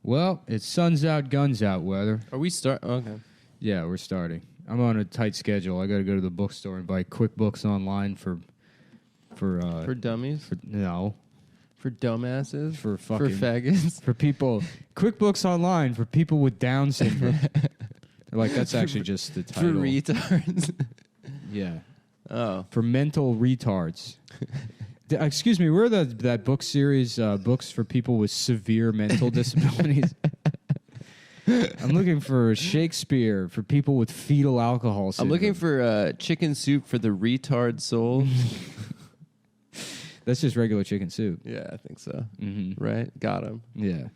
Well, it's sun's out, guns out weather. Are we Okay. Yeah, we're starting. I'm on a tight schedule. I got to go to the bookstore and buy QuickBooks online for dummies? For dumbasses? For fucking... For faggots? For people... QuickBooks online for people with Down syndrome. Like, that's actually just the title. For retards? Yeah. Oh. For mental retards. Excuse me, where that book series, books for people with severe mental disabilities? I'm looking for Shakespeare for people with fetal alcohol syndrome. I'm looking for chicken soup for the retard soul. That's just regular chicken soup. Yeah, I think so. Mm-hmm. Right? Got him. Yeah.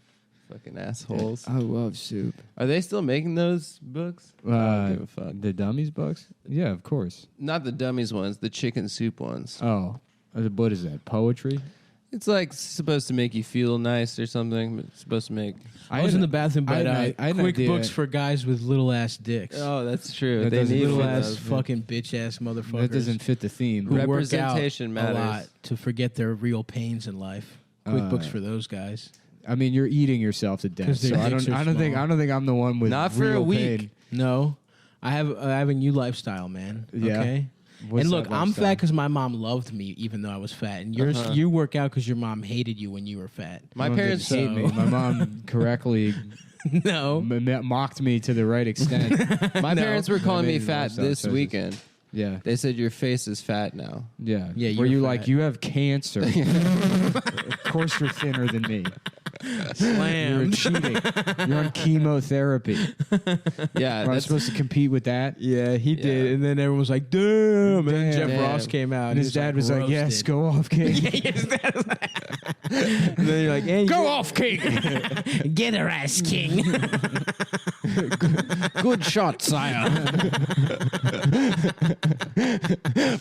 Fucking assholes. I love soup. Are they still making those books? I don't give a fuck. The dummies books? Yeah, of course. Not the dummies ones, the chicken soup ones. Oh. What is that? Poetry? It's like supposed to make you feel nice or something. But it's supposed to make... I was in the bathroom, but I had quick idea. books for guys with little ass dicks. Oh, that's true. That They need little one of ass those. fucking bitch ass motherfuckers. That doesn't fit the theme. who work out Representation matters. a lot to forget their real pains in life. Quick books for those guys. I mean, you're eating yourself to death. 'Cause their So I dicks don't are think I'm the one with Not for real a week. pain. No, I have a new lifestyle, man. Yeah? Okay. What's and look, that I'm lifestyle? fat because my mom loved me, even though I was fat. And you work out because your mom hated you when you were fat. My I don't parents think hate me. My mom correctly No, mocked me to the right extent. My parents were calling me Amazing fat lifestyle this choices. weekend. Yeah. They said your face is fat now. Yeah. Yeah, Were you're you fat. like, you have cancer? Of course you're thinner than me. You're slammed. cheating. You're on chemotherapy. Yeah, Am I that's supposed to compete with that? Yeah, he Yeah. did. And then everyone was like, damn. And then Jeff Damn. Ross came out. And his dad was like, yes, roasted. go off, king. And then you're like, hey, Go off, king. get her ass, king. Good shot, sire.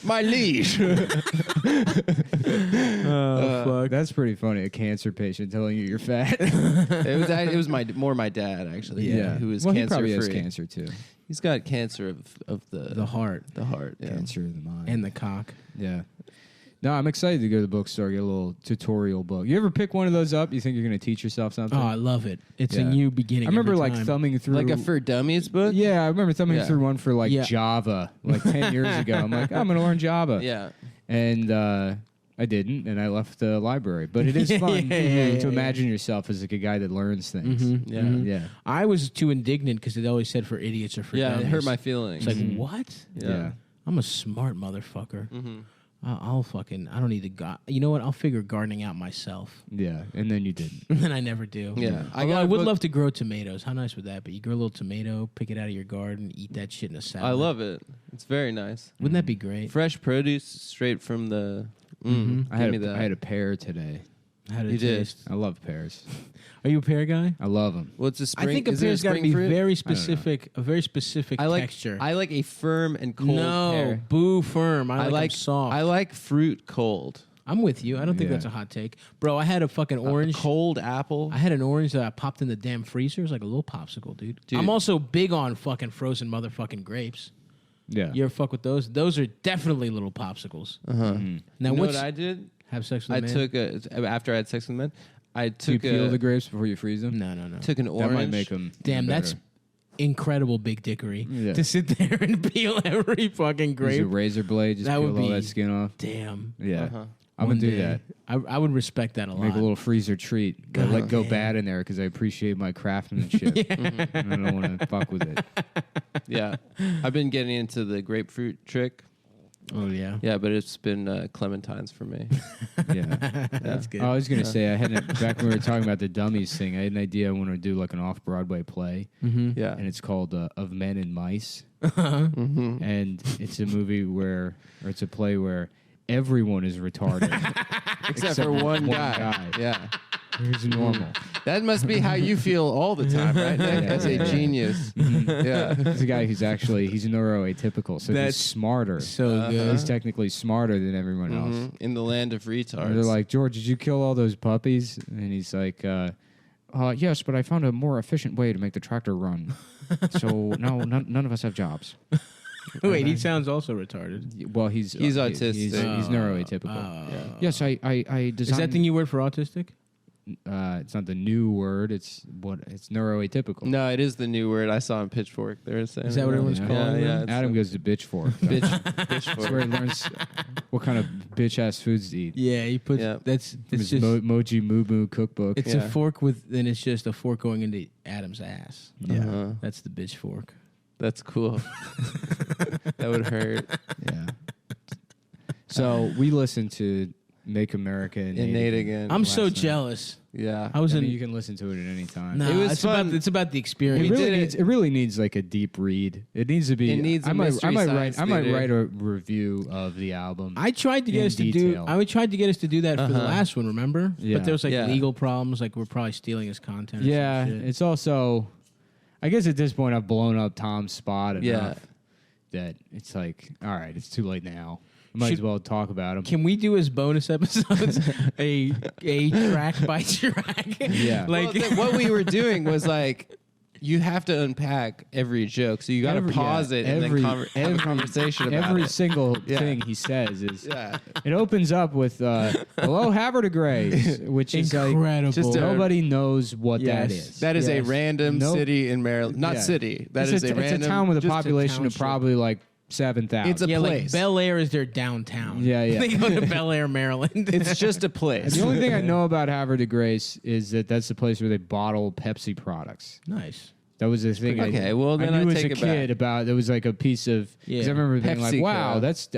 my liege. Oh, fuck. That's pretty funny. A cancer patient telling you you're fat. It was my dad actually. Yeah. who is well, he cancer probably has free. cancer too. He's got cancer of The heart The heart. Yeah. Cancer of the mind. and the cock. Yeah. No, I'm excited to go to the bookstore, get a little tutorial book. You ever pick one of those up? You think you're going to teach yourself something? Oh, I love it. It's a Yeah. new beginning. I remember every like time. thumbing through. Like a for dummies book. Yeah, I remember thumbing Yeah. through one for like Yeah. Java like 10 years ago. I'm like, I'm going to learn Java. Yeah. And I didn't, and I left the library. But it is fun to imagine yourself as like a guy that learns things. Mhm, Yeah. mhm. Yeah. I was too indignant because it always said for idiots or for Yeah, dummies. it hurt my feelings. It's like, what? Yeah. I'm a smart motherfucker. Mm-hmm. I'll fucking, I don't need to you know what? I'll figure gardening out myself. Yeah. And then you didn't. And then I never do. Yeah. I would love to grow tomatoes. How nice would that be? You grow a little tomato, pick it out of your garden, eat that shit in a salad. I love it. It's very nice. Wouldn't that be great? Fresh produce straight from the. I had Give me that. I had a pear today. How did You it did. taste? I love pears. Are you a pear guy? I love them. Well, it's a spring. I think a is it pear's got to spring be fruit? very specific, a very specific I like texture. I like a firm and cold no, pear. boo firm. I like 'em soft. I like fruit cold. I'm with you. I don't think Yeah. that's a hot take. Bro, I had a fucking orange. A cold apple. I had an orange that I popped in the damn freezer. It was like a little popsicle, dude. Dude. I'm also big on fucking frozen motherfucking grapes. Yeah. You ever fuck with those? Those are definitely little popsicles. Uh-huh. Now, You know what's... what I did? have sex with I a man? took after I had sex with men. I Do you took peel the grapes before you freeze them? No. took an That orange. might make them. Damn, that's incredible big dickery. Yeah. To sit there and peel every fucking Use a grape. razor blade. Just That peel would all be- that skin off. Damn. Yeah. Uh-huh. I'm One gonna do day. that. I would respect that a lot. Make a little freezer treat. God Let go damn. bad in there because I appreciate my craftsmanship. And I don't want to fuck with it. Yeah, I've been getting into the grapefruit trick. Oh, yeah. Yeah, but it's been clementines for me. Yeah. That's good. I was gonna say I had back when we were talking about the dummies thing. I had an idea. I want to do like an off-Broadway play, Mm-hmm. Yeah. and it's called Of Men and Mice, Mm-hmm. and it's a movie or it's a play where everyone is retarded Except for one guy. Yeah. Who's normal. That must be how you feel all the time, right, Nick? As a genius. Yeah. He's a guy who's he's neuroatypical, so That's he's smarter. So good. He's technically smarter than everyone else. Mhm. In the land of retards. And they're like, George, did you kill all those puppies? And he's like, yes, but I found a more efficient way to make the tractor run. So no, none of us have jobs. Wait, he sounds also retarded. Well, he's autistic. He's neuroatypical. Oh. Yeah. Yes, I Is designed. that the new word for autistic? it's not the new word. It's neuroatypical. No, it is the new word I saw on Pitchfork. They're saying Is that what everyone's Yeah. calling Yeah, it? it's Adam goes to bitchfork. That's Pitchfork. where he learns what kind of bitch ass foods to eat. Yeah, he puts Yeah. that's From it's his just Moji Moo Moo cookbook. it's Yeah. a fork with and it's just a fork going into Adam's ass. Uh-huh. That's the bitch fork. That's cool. That would hurt. Yeah. So we listened to "Make America Innate again. I'm last so night. jealous. Yeah. I was I in. mean, you can listen to it at any time. Nah, It was it's fun. about the It experience. We really did needs. It really needs like a deep read. It needs to be. It needs a I might. I mystery might science write. I might theater. write a review of the album. I tried to get in us to detail. do. I tried to get us to do that for the Uh-huh. last one. Remember? Yeah. But there was like Yeah. legal problems. Like we're probably stealing his content. Or Yeah, some shit. it's also. I guess at this point I've blown up Tom's spot enough Yeah. that it's like, all right, it's too late now. I might Should- as well talk about him. Can we do as bonus episodes a track by track? Yeah. like What we were doing was like, you have to unpack every joke, so you got to pause it and then have a conversation about every it. single Yeah. thing he says is. Yeah. It opens up with "Hello, Havertigrays," which is like incredible. just a- nobody knows what that Yes. is. That is a Yes. random Nope. city in Maryland. Not Yeah. city. That it's is a random. It's a town with a just a population of township. probably like 7,000. It's a yeah, place. like Bel Air is their downtown. Yeah, yeah. they go to Bel Air, Maryland. It's just a place. The only thing I know about Havertigrays is that that's the place where they bottle Pepsi products. nice. That was the thing. Okay, well, then I knew I as a take it kid back. about there was like a piece of because Yeah. I remember being like, PepsiCo. wow, that's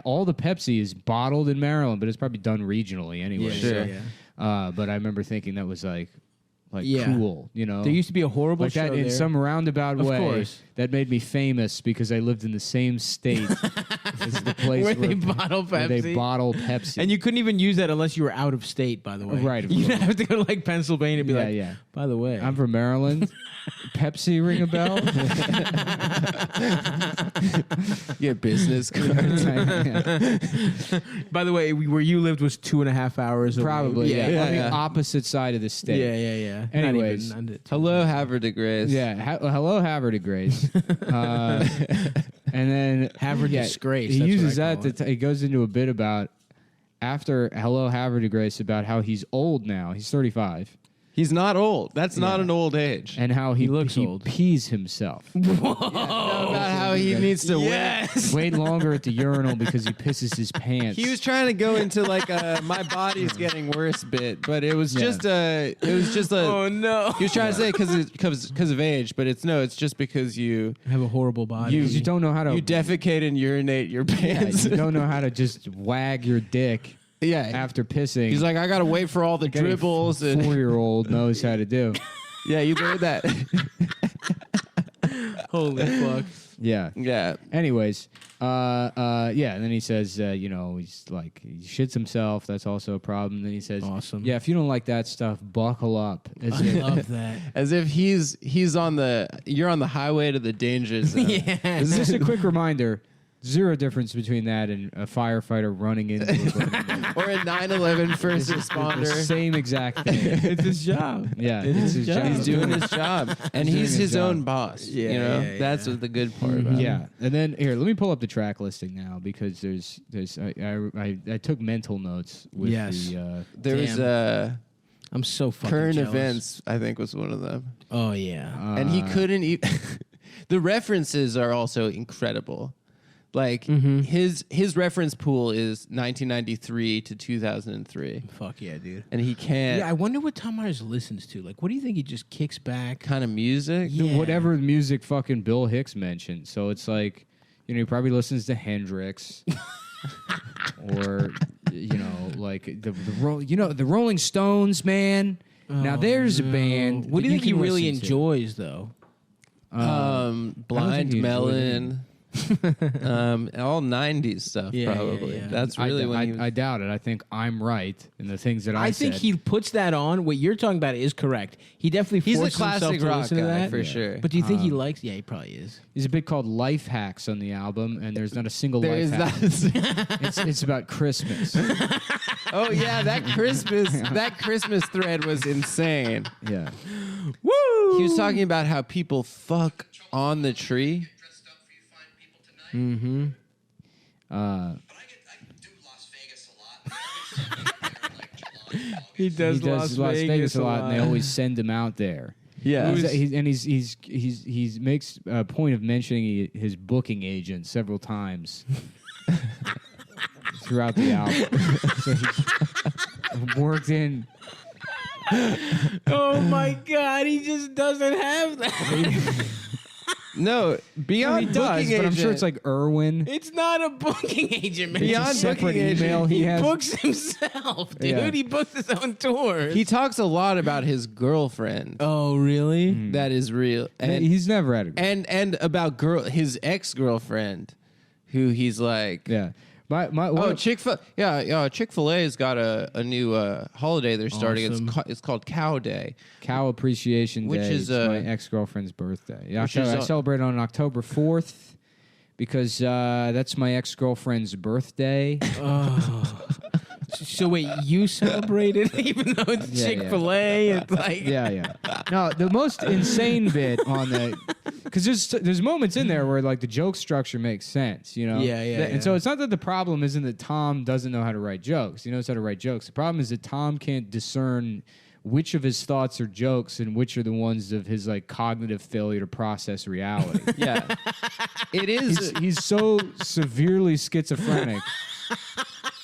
all the Pepsi is bottled in Maryland, but it's probably done regionally anyway. Yeah, Sure. yeah. But I remember thinking that was like Yeah. cool, you know. There used to be a horrible like show that in there. some roundabout Of way course. that made me famous because I lived in the same state as the place where they bottle where Pepsi. they bottle Pepsi. And you couldn't even use that unless you were out of state, by the way. Right, of You'd course. have to go to like Pennsylvania and be yeah, like, yeah. by the way. I'm from Maryland. Pepsi ring a bell? Yeah, business cards. by the way, where you lived was 2.5 hours away. Probably, yeah. Yeah, On the yeah. opposite side of the state. yeah. Not Anyways, even under 2.5. Hello, Havertigrays. Yeah. Hello, Havertigrays. And then Havre yeah, disgrace. He that's what uses I that. call it. He goes into a bit about after Hello, Havertigrays about how he's old now. He's 35. He's not old. That's not an old age. And how he looks old. pees himself. About how he needs to Yes. Wait longer at the urinal because he pisses his pants. He was trying to go into like a my body's getting worse bit, but it was Yeah. just a. Oh no. He was trying to say because of age, but it's just because you I have a horrible body. you don't know how to. you defecate and urinate your yeah, pants. you don't know how to just wag your dick Yeah. after pissing. He's like, I gotta wait for all the Like any dribbles and 4-year-old knows how to do. yeah, you learned that. Holy fuck. Yeah. Yeah. Anyways, yeah. And then he says, he's like he shits himself. That's also a problem. Then he says, Awesome. Yeah, if you don't like that stuff, buckle up. As I if- love that. As if you're on the highway to the danger zone. Yeah. Just a quick reminder. Zero difference between that and a firefighter running into a burning building. Or a 9/11 first The responder. same exact thing. It's his job. Yeah, It's it's his his job. job. He's doing his job, and He's he's doing his his own job. boss. Yeah, you know, yeah, that's yeah. what the good part about it. Yeah, and then here, let me pull up the track listing now because there's I took mental notes with Yes. the There was I'm so fucking current jealous. events. I think was one of them, Oh yeah. and he couldn't even. The references are also incredible. Like his reference pool is 1993 to 2003, Fuck yeah, dude. and he can't Yeah, I wonder what Tom Myers listens to. Like, what do you think he just kicks back? kind of music. Yeah. whatever music fucking Bill Hicks mentioned. So it's like, he probably listens to Hendrix or like the Rolling Stones, man. Now there's a band. What do you think he really listens to. enjoys, though? Blind he enjoyed Melon. All 90s stuff, Yeah, probably. yeah, yeah. That's really when he was, I doubt it. I think I'm right in the things that I think said. he puts that on. What you're talking about is correct. He definitely he's a forces himself classic to rock listen to guy that for sure. But do you think he likes? Yeah, he probably is. There's a bit called Life Hacks on the album, and there's not a single there life is hack. that. It's about Christmas. Oh yeah, that Christmas thread was insane. Yeah. Woo! He was talking about how people fuck on the tree. Mm-hmm. But I do Las Vegas a lot. I always sit there like July. He does Las Vegas a lot, and they always send him out there. Yeah. He's makes a point of mentioning his booking agent several times throughout the album. So he's worked in. Oh my God, he just doesn't have that. No, beyond He does, booking but I'm agent, sure it's like Irwin. It's not a booking agent, man. Beyond It's Separate booking agent, email he he has. books himself, dude. Yeah. He books his own tours. he talks a lot about his girlfriend. Oh, really? That is real. And He's never had a girl. and about his ex-girlfriend, who he's like, Yeah. Chick-fil-A's got a new holiday they're starting. Awesome. It's called Cow Day. Cow Appreciation Which Day. is, It's my ex-girlfriend's birthday. Yeah, which I is, celebrate on October 4th because that's my ex-girlfriend's birthday. So wait, you celebrated even though it's Yeah, yeah. Chick-fil-A? It's like Yeah. No, the most insane bit on the... Because there's moments in there where like the joke structure makes sense, you know? Yeah. And so it's not that the problem isn't that Tom doesn't know how to write jokes. He knows how to write jokes. The problem is that Tom can't discern which of his thoughts are jokes and which are the ones of his like cognitive failure to process reality. Yeah, it is. He's so severely schizophrenic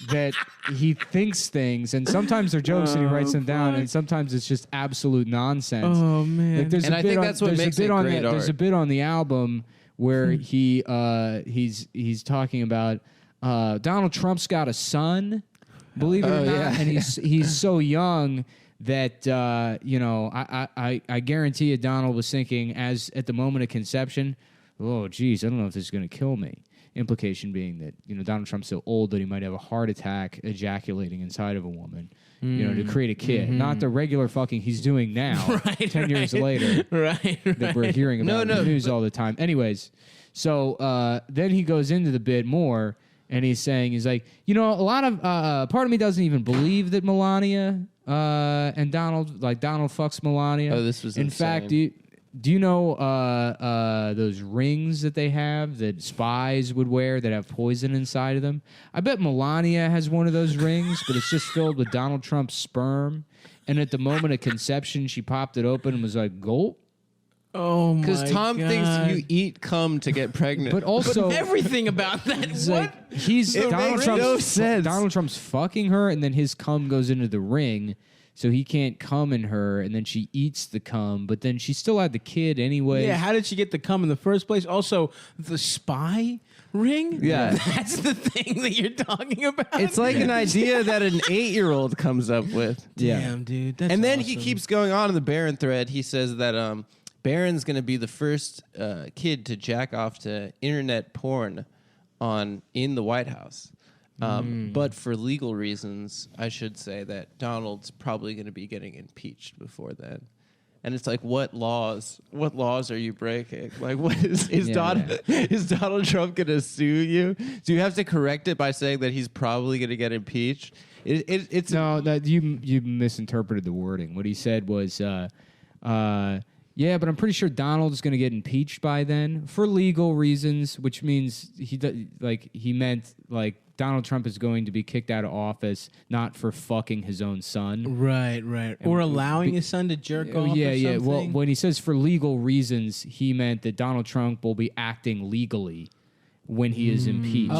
that he thinks things, and sometimes they're jokes and he writes them down, and sometimes it's just absolute nonsense. Oh man. Like, there's And a I bit think on- that's what there's a makes bit it on great the- There's a art. bit on the album where he's talking about Donald Trump's got a son, believe it or not, yeah. and he's so young that I guarantee you Donald was thinking as at the moment of conception, oh geez, I don't know if this is going to kill me. Implication being that Donald Trump's so old that he might have a heart attack ejaculating inside of a woman, to create a kid, not the regular fucking he's doing now, 10 years later, right. that we're hearing about in the news all the time. Anyways, so then he goes into the bit more, and he's like, a lot of part of me doesn't even believe that Melania and Donald fucks Melania. Oh, this was in insane. fact. Do you know those rings that they have that spies would wear that have poison inside of them? I bet Melania has one of those rings, but it's just filled with Donald Trump's sperm. And at the moment of conception, she popped it open and was like, gulp. Oh my God. Because Tom thinks you eat cum to get pregnant. But also, everything about that. it's What? like he's It Donald makes Trump's no sense. Donald Trump's fucking her, and then his cum goes into the ring. So he can't cum in her, and then she eats the cum, but then she still had the kid anyway. Yeah, how did she get the cum in the first place? Also, the spy ring? Yeah. That's the thing that you're talking about? it's like an idea that an 8-year-old comes up with. Yeah. Damn, dude. That's And then awesome. he keeps going on in the Barron thread. He says that Barron's going to be the first kid to jack off to internet porn in the White House. But for legal reasons, I should say that Donald's probably going to be getting impeached before then. And it's like, what laws are you breaking? Like, what is Donald Trump going to sue you? Do you have to correct it by saying that he's probably going to get impeached? It's No, you misinterpreted the wording. What he said was, yeah, but I'm pretty sure Donald's going to get impeached by then for legal reasons, which means he meant like Donald Trump is going to be kicked out of office not for fucking his own son. Right. Or allowing his son to jerk off Yeah. or something? Well, when he says for legal reasons, he meant that Donald Trump will be acting legally when he is impeached.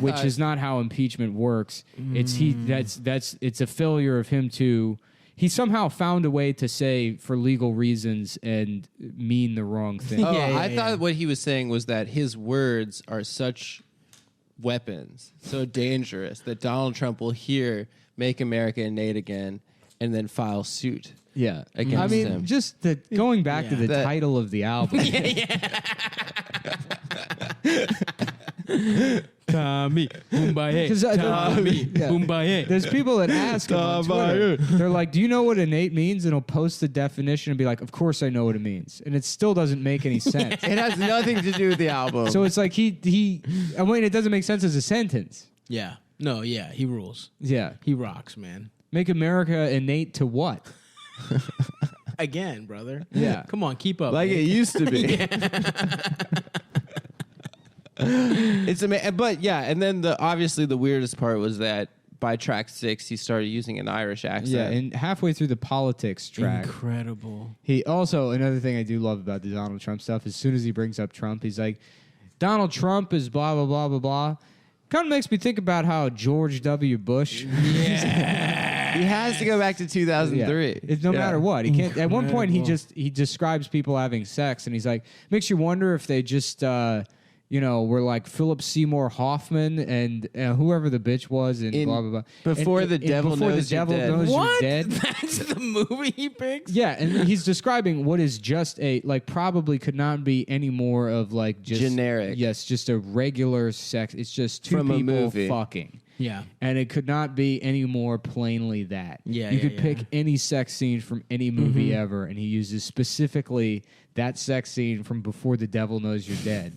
Which is not how impeachment works. It's it's a failure of him to. He somehow found a way to say for legal reasons and mean the wrong thing. I thought what he was saying was that his words are such weapons, so dangerous that Donald Trump will hear "Make America Innate Again" and then file suit. Yeah, Against I mean, him. just going back to the That- title of the album. Tommy, Boombaye. 'Cause, Tommy, yeah. Boombaye. There's people that ask him on Twitter. They're like, "Do you know what innate means?" And he'll post the definition and be like, "Of course I know what it means," and it still doesn't make any sense. It has nothing to do with the album. So it's like he. I mean, it doesn't make sense as a sentence. Yeah. No, yeah, he rules. Yeah, He rocks, man. make America innate to what? Again, brother. Yeah. Come on, keep up. like man. it used to be. It's amazing, but yeah, and then obviously the weirdest part was that by track 6, he started using an Irish accent. Yeah, and halfway through the politics track, Incredible. he also, another thing I do love about the Donald Trump stuff, as soon as he brings up Trump, he's like, Donald Trump is blah, blah, blah, blah, blah. Kind of makes me think about how George W. Bush. He has to go back to 2003. Yeah. It's no matter what. He can't. At one point, Incredible. he describes people having sex, and he's like, makes you wonder if they just were like Philip Seymour Hoffman and whoever the bitch was, and blah blah blah. Before the devil knows you're dead. What? You're dead. That's the movie he picks? Yeah, and he's describing what is just a probably could not be any more of like just generic. Yes, just a regular sex. It's just two From a people movie. fucking. Yeah. And it could not be any more plainly that. Yeah, you yeah, could yeah. pick any sex scene from any movie ever, and he uses specifically that sex scene from Before the Devil Knows You're Dead.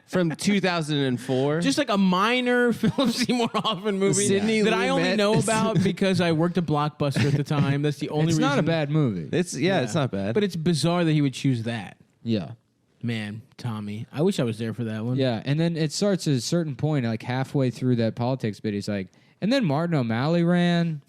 From 2004. Just like a minor Philip Seymour Hoffman movie Sidney that I only Lumet. know about because I worked at Blockbuster at the time. That's the only It's reason. not a bad movie. it's not bad. But it's bizarre that he would choose that. Yeah. Man, Tommy. I wish I was there for that one. Yeah, and then it starts at a certain point, like halfway through that politics bit, he's like, and then Martin O'Malley ran.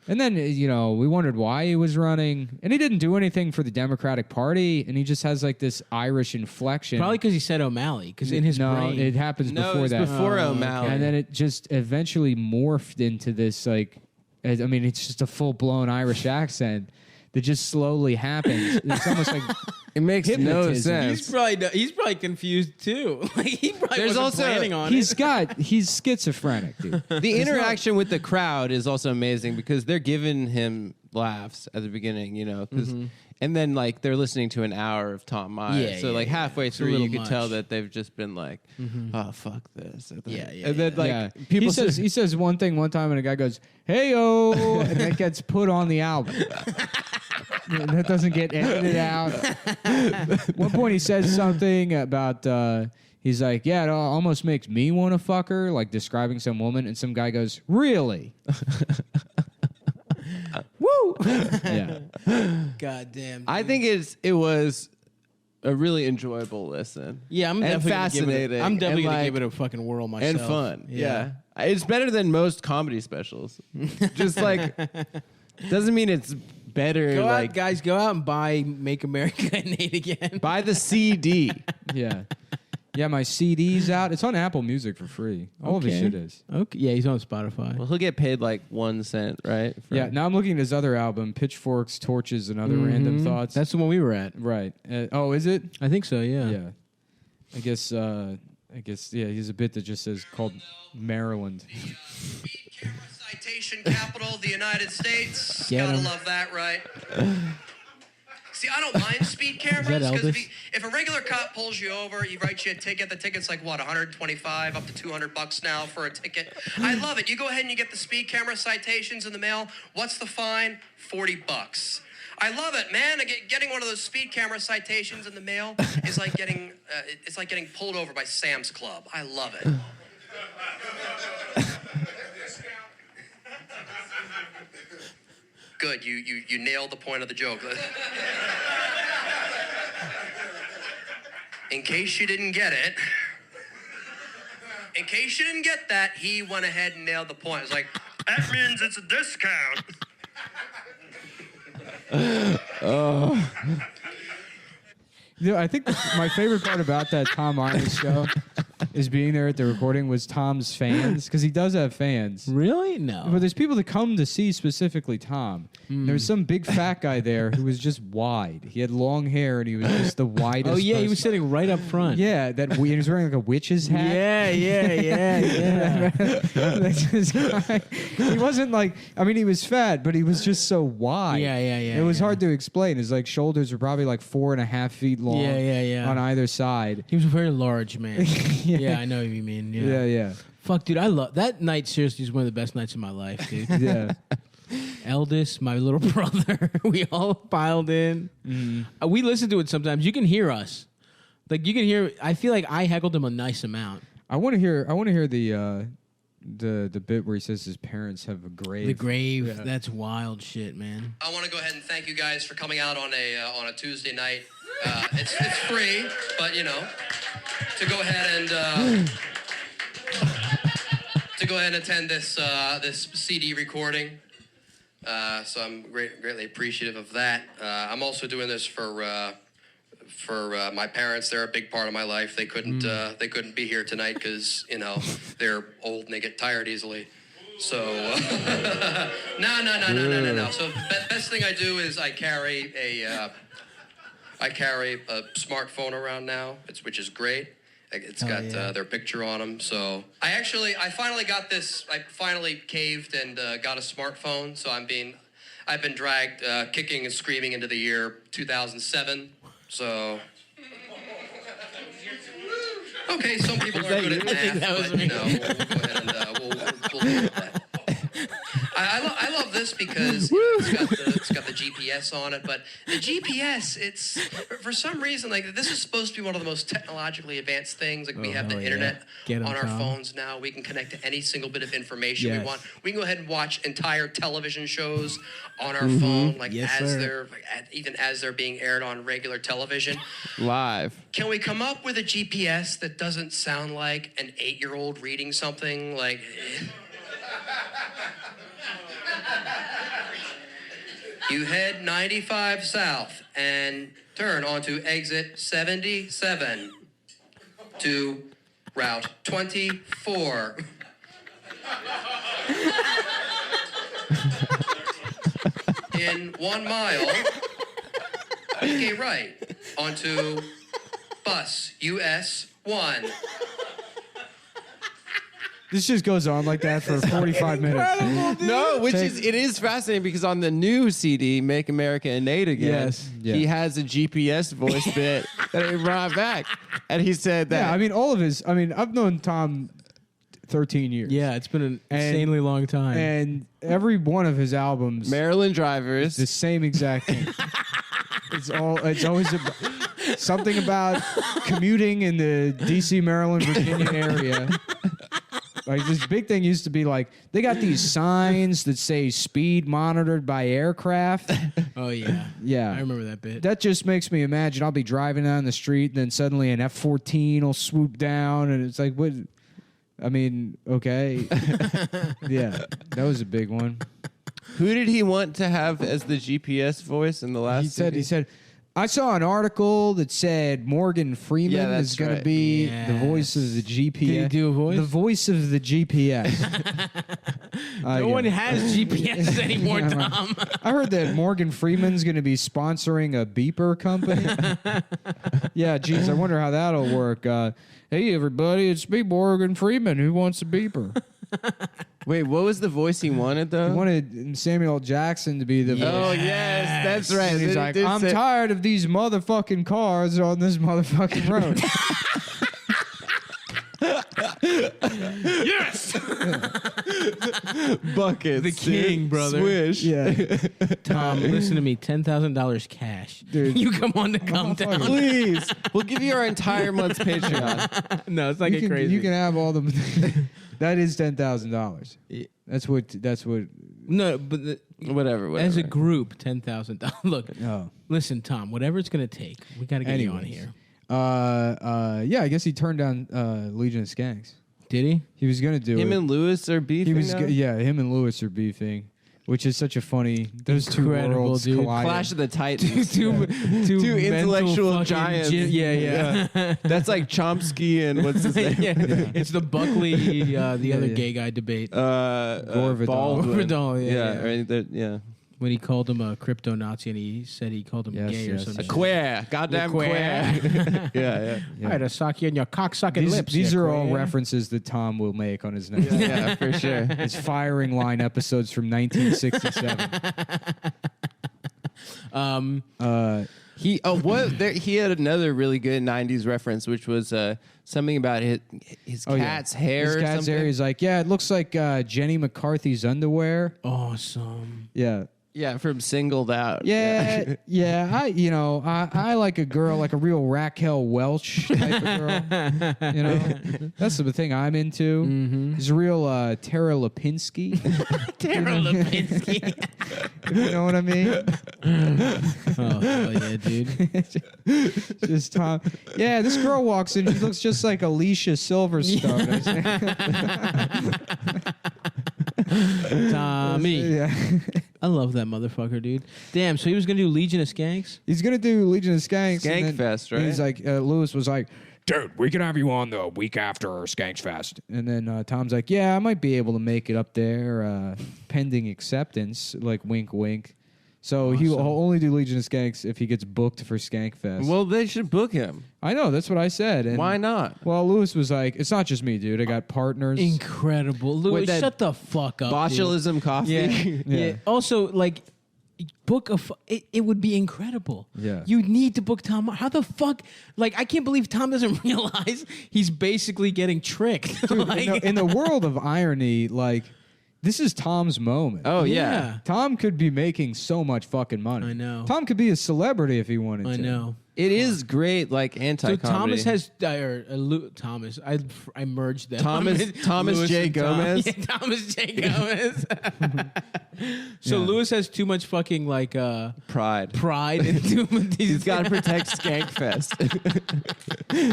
And then, we wondered why he was running. And he didn't do anything for the Democratic Party. And he just has like this Irish inflection. Probably because he said O'Malley. Because in his no, brain. it happens no, before it's that. before Oh, O'Malley. And then it just eventually morphed into this, like, it's just a full-blown Irish accent that just slowly happens. It's almost like it makes no hypnotism. sense. He's probably confused too. Like he probably There's wasn't also- planning on he's it. he's schizophrenic, dude. The interaction with the crowd is also amazing because they're giving him laughs at the beginning, 'cause- and then like they're listening to an hour of Tom Meyer. Yeah, so like halfway It's a through, you little could tell much. that they've just been like, "Oh fuck this." Yeah, yeah, And then like Yeah. people he says one thing one time, and a guy goes, "Hey-o," and that gets put on the album. That doesn't get edited out. One point he says something about he's like, yeah, it almost makes me want to fuck her, like describing some woman, and some guy goes, really? Woo! Yeah. God damn. I think it was a really enjoyable listen. Yeah, I'm and definitely fascinating. I'm definitely and, gonna like, give it a fucking whirl myself. and fun. Yeah. It's better than most comedy specials. Just like doesn't mean it's better. Go like out, guys. Go out and buy "Make America Great Again." buy the CD. Yeah. Yeah, my CD's out. It's on Apple Music for free. All of his Okay. shit is. Okay, yeah, he's on Spotify. Well, he'll get paid like 1 cent, right? For- Yeah, now I'm looking at his other album, Pitchforks, Torches, and Other Random Thoughts. That's the one we were at. right. Oh, is it? I think so. Yeah. Yeah. I guess, yeah, he's a bit that just says called Maryland. Speed camera citation capital of the United States. Get Gotta 'em. love that, right? See, I don't mind speed cameras Elvis? because if a regular cop pulls you over, he writes you a ticket. The ticket's like what, 125 up to $200 now for a ticket. I love it. You go ahead and you get the speed camera citations in the mail. What's the fine? $40. I love it, man. Getting one of those speed camera citations in the mail is like getting pulled over by Sam's Club. I love it. Good, you nailed the point of the joke. In case you didn't get it, he went ahead and nailed the point. It's like, that means it's a discount. I think my favorite part about that Tom Arnold show is being there at the recording was Tom's fans, because he does have fans. Really? No. But there's people that come to see specifically Tom. There was some big fat guy there who was just wide. He had long hair and he was just the widest. Oh yeah, he was person. sitting right up front. Yeah, he was wearing like a witch's hat. Yeah. That's this guy. He wasn't like, I mean, he was fat, but he was just so wide. Yeah. It was hard to explain. His like shoulders were probably like 4.5 feet long. Yeah. On either side. He was a very large man. Yeah. Yeah, I know what you mean. Yeah. Yeah. Fuck, dude, I love that night. Seriously, is one of the best nights of my life, dude. Yeah. Eldest, my little brother, we all piled in. We listen to it sometimes. You can hear us. Like you can hear. I feel like I heckled him a nice amount. I want to hear the bit where he says his parents have a grave. The grave. Yeah. That's wild shit, man. I want to go ahead and thank you guys for coming out on a Tuesday night. It's free, but to go ahead and to go ahead and attend this this CD recording. So I'm greatly appreciative of that. I'm also doing this for my parents. They're a big part of my life. They couldn't be here tonight because they're old and they get tired easily. So no. So best thing I do is I carry a smartphone around now, which is great. It's got their picture on them. So I finally got this. I finally caved and got a smartphone. So I've been dragged kicking and screaming into the year 2007. So okay, some people are good at math, but we'll go ahead and we'll deal with that. I love this because it's got the GPS on it, but the GPS, it's for some reason like this is supposed to be one of the most technologically advanced things. Like we have the internet on our phones now. We can connect to any single bit of information we want. We can go ahead and watch entire television shows on our phone, like even as they're being aired on regular television. Live. Can we come up with a GPS that doesn't sound like an 8-year-old reading something like? You head 95 south and turn onto exit 77 to route 24. In 1 mile, make a right onto bus US 1. This just goes on like that for 45 minutes. No, it is fascinating because on the new CD, Make America Innate Again, he has a GPS voice bit that he brought back. And he said that. Yeah, I've known Tom 13 years. Yeah, it's been an insanely long time. And every one of his albums, Maryland Drivers, the same exact thing. It's always something about commuting in the DC, Maryland, Virginia area. Like this big thing used to be like they got these signs that say speed monitored by aircraft. Oh yeah. Yeah. I remember that bit. That just makes me imagine I'll be driving down the street and then suddenly an F-14 will swoop down and it's like what okay. Yeah. That was a big one. Who did he want to have as the GPS voice in the last He said I saw an article that said Morgan Freeman is going to be the voice of the GPS. Did he do a voice? The voice of the GPS. No one has GPS anymore, Tom. I heard that Morgan Freeman's going to be sponsoring a beeper company. Yeah, geez, I wonder how that'll work. Hey, everybody, it's me, Morgan Freeman. Who wants a beeper? Wait, what was the voice he wanted, though? He wanted Samuel L. Jackson to be the voice. Oh, yes, that's right. And he's like, I'm tired of these motherfucking cars on this motherfucking road. Yes! Buckets. The king, brother. Swish. Yeah. Tom, listen to me. $10,000 cash. Dude. You come on to come down. Please. We'll give you our entire month's Patreon. No, it's not get crazy. You can have all the... That is $10,000. That's what. No, but whatever. As a group, $10,000. Look, Oh. listen, Tom. Whatever it's gonna take, we gotta get you on here. Yeah, I guess he turned down Legion of Skanks. Did he? He was gonna do Him it. and Lewis are beefing. Him and Lewis are beefing, which is such a funny. Those Incredible, two worlds dude. colliding. Clash of the Titans. Two intellectual mental giants. Yeah. That's like Chomsky and what's his name? It's the Buckley, the other gay guy debate. Gore Vidal. Baldwin. Vidal, yeah. Yeah. When he called him a crypto Nazi and he said he called him gay or something. A queer. Goddamn queer. yeah. I had to sock you in your cock-sucking lips. These you are all queer. references that Tom will make on his next. Yeah, for sure. His firing line episodes from 1967. He had another really good '90s reference, which was something about his cat's hair. His or cat's something. hair. He's like, yeah, it looks like Jenny McCarthy's underwear. Awesome. Yeah. Yeah, from Singled Out. Yeah, yeah. I like a girl, like a real Raquel Welch type of girl. You know, that's the thing I'm into. Mm-hmm. Is a real Tara Lipinski. Tara Lipinski. If you know what I mean. Oh hell yeah, dude. Just Tom. Yeah, this girl walks in. She looks just like Alicia Silverstone. Tommy. Yeah. I love that motherfucker, dude. Damn, so he was gonna do Legion of Skanks? He's gonna do Legion of Skanks. Skank and then Fest, right? He's like, Lewis was like, dude, we can have you on the week after Skanks Fest. And then Tom's like, yeah, I might be able to make it up there, pending acceptance. Like, wink, wink. So he'll only do Legion of Skanks if he gets booked for Skank Fest. Well, they should book him. I know, that's what I said. And Why not? Well, Lewis was like, it's not just me, dude. I got partners. Incredible. Louis, that shut the fuck up. Botulism coffee. Dude. Yeah. Yeah. Also, like, book it would be incredible. Yeah. You need to book Tom. How the fuck? Like, I can't believe Tom doesn't realize he's basically getting tricked. Dude, Like- in the world of irony, like, this is Tom's moment. Oh, Yeah. yeah. Tom could be making so much fucking money. I know. Tom could be a celebrity if he wanted to. I know. It is great, like, So anti-comedy. Thomas has Thomas. I merged them. Thomas Lewis J. and Tom. Gomez? Yeah, Thomas J. Gomez. So Yeah. Lewis has too much fucking like Pride. pride into He's got to protect Skankfest.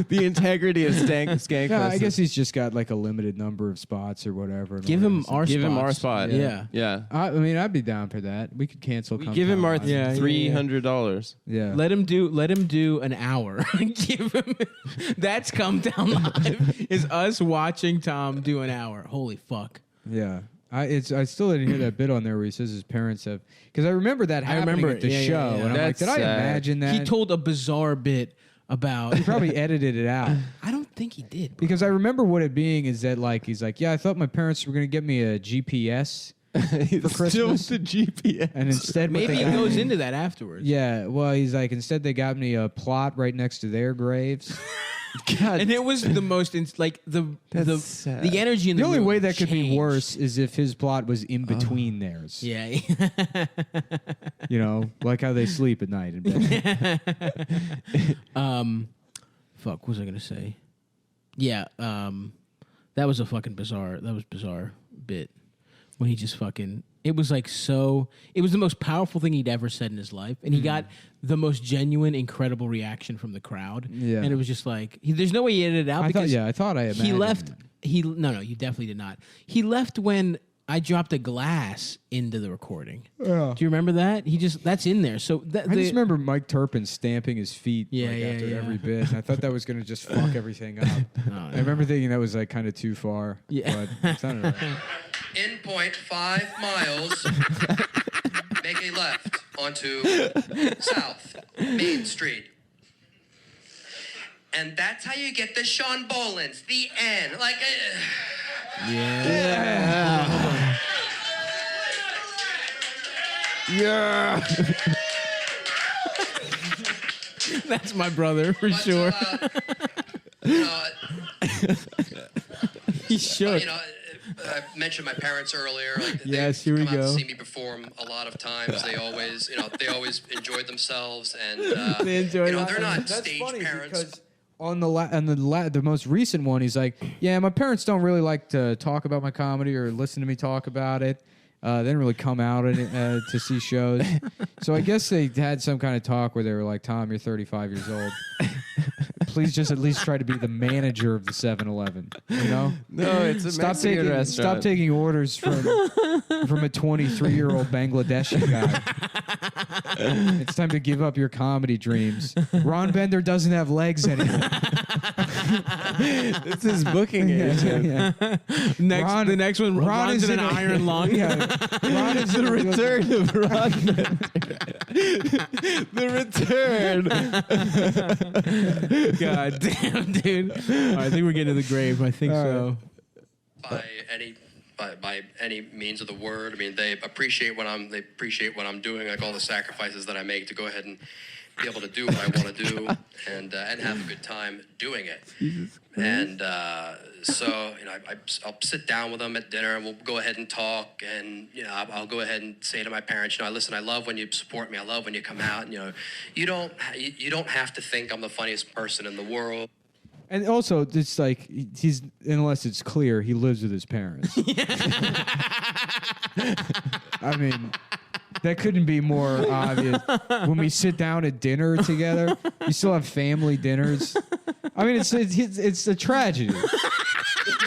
The integrity of Skankfest. Yeah, I guess he's just got like a limited number of spots or whatever. Give him our Give him our spots. spot. Yeah. Yeah. I mean, I'd be down for that. We could cancel. We give him our Yeah, yeah, $300. Yeah. Let him do an hour. Give him. That's Come Down Live. Is us watching Tom do an hour. Holy fuck. Yeah. I still didn't hear that bit on there where he says his parents have, because I remember that happening remember at the it. Yeah, show, yeah, yeah. and I'm That's like, did I sad. imagine that? He told a bizarre bit about. He probably edited it out. I don't think he did. Because I remember what it being is that, like, he's like, yeah, I thought my parents were going to get me a GPS for Christmas. Still with the GPS. And instead, what Maybe they he got goes me- into that afterwards. Yeah, well, he's like, instead they got me a plot right next to their graves. God. And it was the most the sad. the energy in The the only room way that could be changed. worse is if his plot was in between theirs. Yeah. You know, like how they sleep at night in bed. Fuck. What was I gonna say? Yeah. That was a fucking bizarre. That was bizarre bit when he just fucking. It was like so. It was the most powerful thing he'd ever said in his life, and he got the most genuine, incredible reaction from the crowd. Yeah. And it was just like there's no way he edited it out I because thought I he imagined left. it. No, you definitely did not. He left when I dropped a glass into the recording. Yeah. Do you remember that? That's in there. So I just remember Mike Turpin stamping his feet Yeah, like, yeah, after yeah. every bit. And I thought that was going to just fuck everything up. I remember thinking that was like kind of too far. Yeah. But it sounded right. In 0.5 miles, make a left onto South Main Street. And that's how you get the Sean Bolins, the end. Like, Yeah. That's my brother for but, sure. you know, He shook. you know, I mentioned my parents earlier. Like, Yes, they here we come out go. to see me perform a lot of times. They always, they always enjoyed themselves, and They enjoy that. they're not That's stage funny parents. because on the most recent one, he's like, yeah, my parents don't really like to talk about my comedy or listen to me talk about it. They didn't really come out to see shows. So I guess they had some kind of talk where they were like, Tom, you're 35 years old. Please just at least try to be the manager of the 7-Eleven. You know? No, it's a Mexican restaurant. Stop taking orders from a 23-year-old Bangladeshi guy. It's time to give up your comedy dreams. Ron Bender doesn't have legs anymore. It's his booking agent. Yeah. The next one, Ron Ron's is in an in a- iron lung. Yeah. Ron is The return of Ron Bender. The return. God damn, dude. All right, I think we're getting to the grave. I think so. by any means of the word. I mean, they appreciate what I'm doing, like all the sacrifices that I make to go ahead and be able to do what I want to do and have a good time doing it. And so, you know, I'll sit down with them at dinner and we'll go ahead and talk. And, you know, I'll go ahead and say to my parents, you know, listen, I love when you support me. I love when you come out. And, you know, you don't have to think I'm the funniest person in the world. And also, it's like he's unless it's clear he lives with his parents. I mean, that couldn't be more obvious. When we sit down at dinner together, you still have family dinners. I mean, it's a tragedy.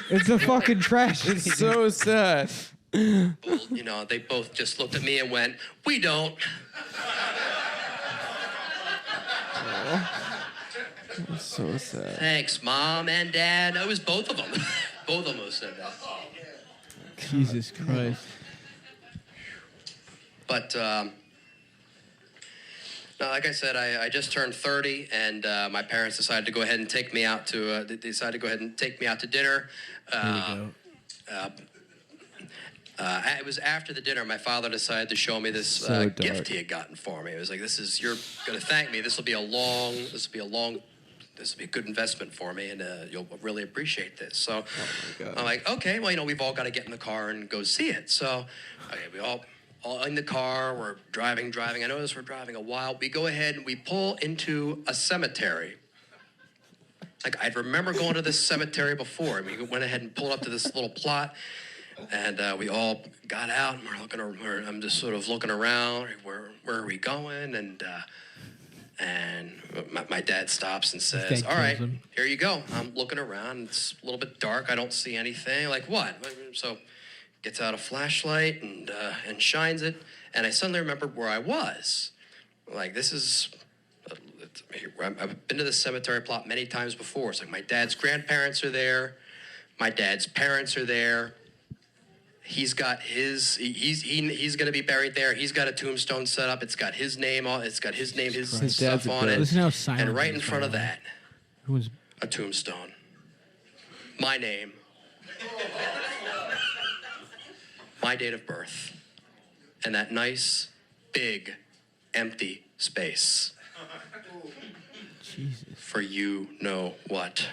It's a fucking tragedy. It's so sad. You know, they both just looked at me and went, "We don't." It's so sad. Thanks, Mom and Dad. It was both of them. Both of them said that. Jesus Christ. But no, like I said, I just turned 30, and my parents decided to go ahead and take me out to. They decided to go ahead and take me out to dinner. It was after the dinner. My father decided to show me this gift he had gotten for me. It was like, you're going to thank me. This will be a good investment for me, and you'll really appreciate this. So I'm like, okay, well, you know, we've all got to get in the car and go see it. So, okay, we all in the car, we're driving. I notice we're driving a while. We go ahead and we pull into a cemetery. Like, I remember going to this cemetery before. We went ahead and pulled up to this little plot, and we all got out, and I'm just sort of looking around. Where are we going? And my dad stops and says, "All right, here you go." I'm looking around. It's a little bit dark. I don't see anything. Like, what? So gets out a flashlight and shines it. And I suddenly remembered where I was. Like, this is... I've been to this cemetery plot many times before. It's like my dad's grandparents are there. My dad's parents are there. He's got he's going to be buried there. He's got a tombstone set up. It's got his name on. It's got his name, his stuff on it. Listen how silent. And right in front of that, was a tombstone. My name. My date of birth. And that nice, big, empty space. Jesus. For you know what.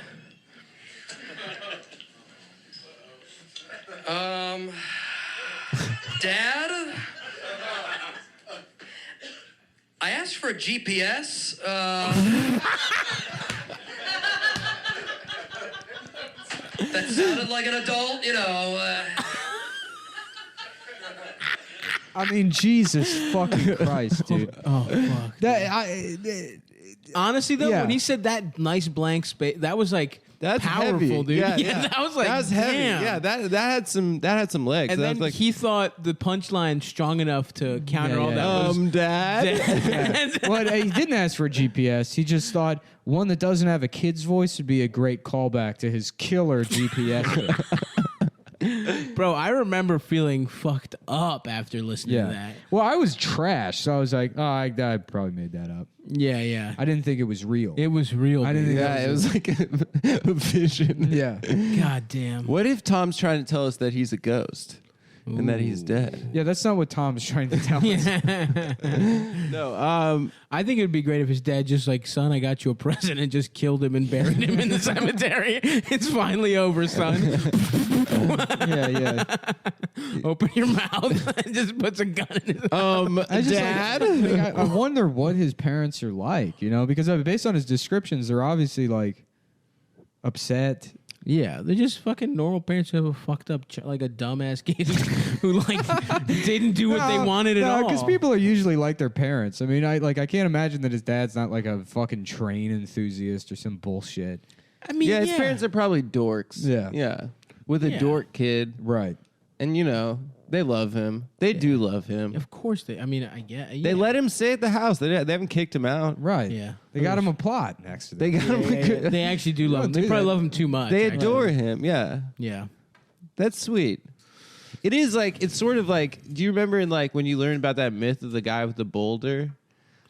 Dad? I asked for a GPS. That sounded like an adult, you know. I mean, Jesus fucking Christ, dude. Oh fuck. Honestly though, Yeah. when he said that nice blank space, that was like That's powerful, heavy. dude. Yeah. That was like that was heavy. damn. Yeah, that had some legs. And that then was like, he thought the punchline strong enough to counter all that. Was Dad. Well, he didn't ask for a GPS. He just thought one that doesn't have a kid's voice would be a great callback to his killer GPS. Bro, I remember feeling fucked up after listening to that. Well, I was trash, so I was like, oh, I probably made that up. Yeah. I didn't think it was real. It was real. I didn't dude. think Yeah, it was like a vision. Yeah. God damn. What if Tom's trying to tell us that he's a ghost and that he's dead? Yeah, that's not what Tom's trying to tell us. No. I think it'd be great if his dad just like, son, I got you a present, and just killed him and buried him in the cemetery. It's finally over, son. Yeah. Open your mouth and just puts a gun in his I just, Dad. I wonder what his parents are like, you know, because based on his descriptions, they're obviously like upset. Yeah, they're just fucking normal parents who have a fucked up, like a dumbass kid who like didn't do what they wanted at all. Because people are usually like their parents. I mean, I can't imagine that his dad's not like a fucking train enthusiast or some bullshit. I mean, Yeah, his parents are probably dorks. Yeah. With a Yeah. dork kid. Right. And, you know, they love him. They do love him. Of course they. I mean, I get. Yeah. They let him stay at the house. They haven't kicked him out. Right. Yeah. They got him a plot next to them. They got him. They actually do love him. They do probably that. love him too much. They actually. adore him. Yeah. Yeah. That's sweet. It is like, it's sort of like, do you remember in like when you learned about that myth of the guy with the boulder?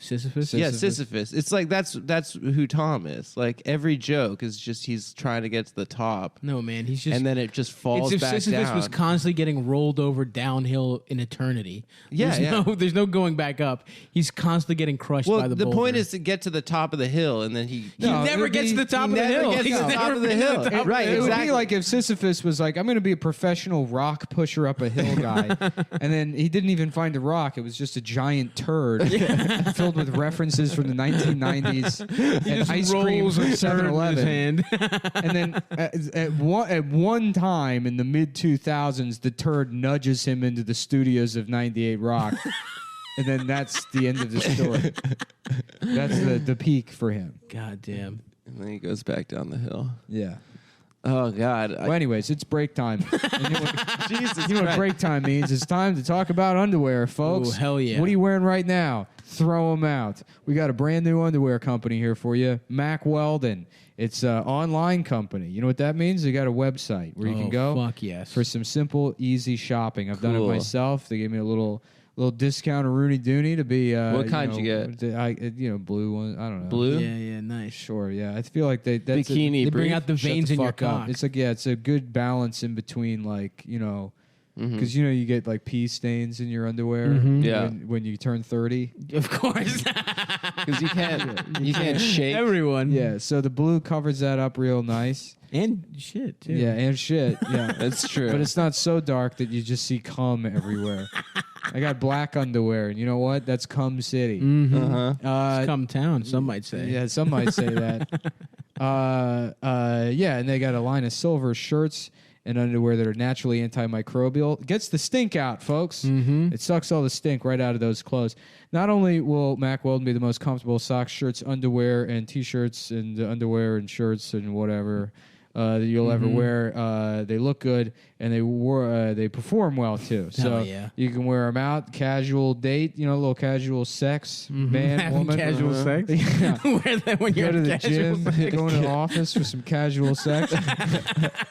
Sisyphus. Yeah, Sisyphus. It's like that's who Tom is. Like every joke is just he's trying to get to the top, No, man, he's just. and then it just falls It's if back Sisyphus down. was constantly getting rolled over downhill in eternity. Yeah, There's no going back up. He's constantly getting crushed by the the boulder. point is to get to the top of the hill, and then he he never gets to the top of the hill. Gets to He's the top never of the been to hill. the top of Right, the It hill. would exactly. be like if Sisyphus was like, I'm going to be a professional rock pusher up a hill guy. And then he didn't even find a rock. It was just a giant turd filled with references from the 1990s and Just ice cream rolls from a turd in his 7-Eleven. hand. And then at one time in the mid 2000s, the turd nudges him into the studios of 98 Rock. And then that's the end of the story. That's the peak for him. God damn. and then he goes back down the hill. Yeah. Oh God! Well, anyways, it's break time. And you know what, Jesus you know what Christ. break time means? It's time to talk about underwear, folks. Ooh, hell yeah. What are you wearing right now? Throw them out. We got a brand new underwear company here for you, Mack Weldon. It's an online company. You know what that means? They got a website where you can go Fuck yes. for some simple, easy shopping. I've done it Cool. myself. They gave me a little discount of Rooney Dooney to be. What kind you get? Blue one. I don't know. Blue. Yeah, nice. Sure. Yeah, I feel like that's Bikini They bring brief. out the Shut veins the in your fuck up. cock. It's like it's a good balance in between, like because you get like pee stains in your underwear. Yeah. when you turn 30. Of course. because you can't shake. Everyone. Yeah, so the blue covers that up real nice. And shit, too. Yeah, and shit. Yeah, That's true. but it's not so dark that you just see cum everywhere. I got black underwear, and you know what? That's cum city. Uh-huh. Come town, some might say. Yeah, some might say that. Yeah, and they got a line of silver shirts and underwear that are naturally antimicrobial. Gets the stink out, folks. It sucks all the stink right out of those clothes. Not only will Mack Weldon be the most comfortable socks, shirts, underwear, and T-shirts, and underwear and shirts and whatever that you'll ever wear. They look good, and they perform well too. So yeah. you can wear them out, casual date, a little casual sex, man, Having woman, casual sex. Yeah. Wear that when Go you're to the casual gym, sex. go to the office for some casual sex.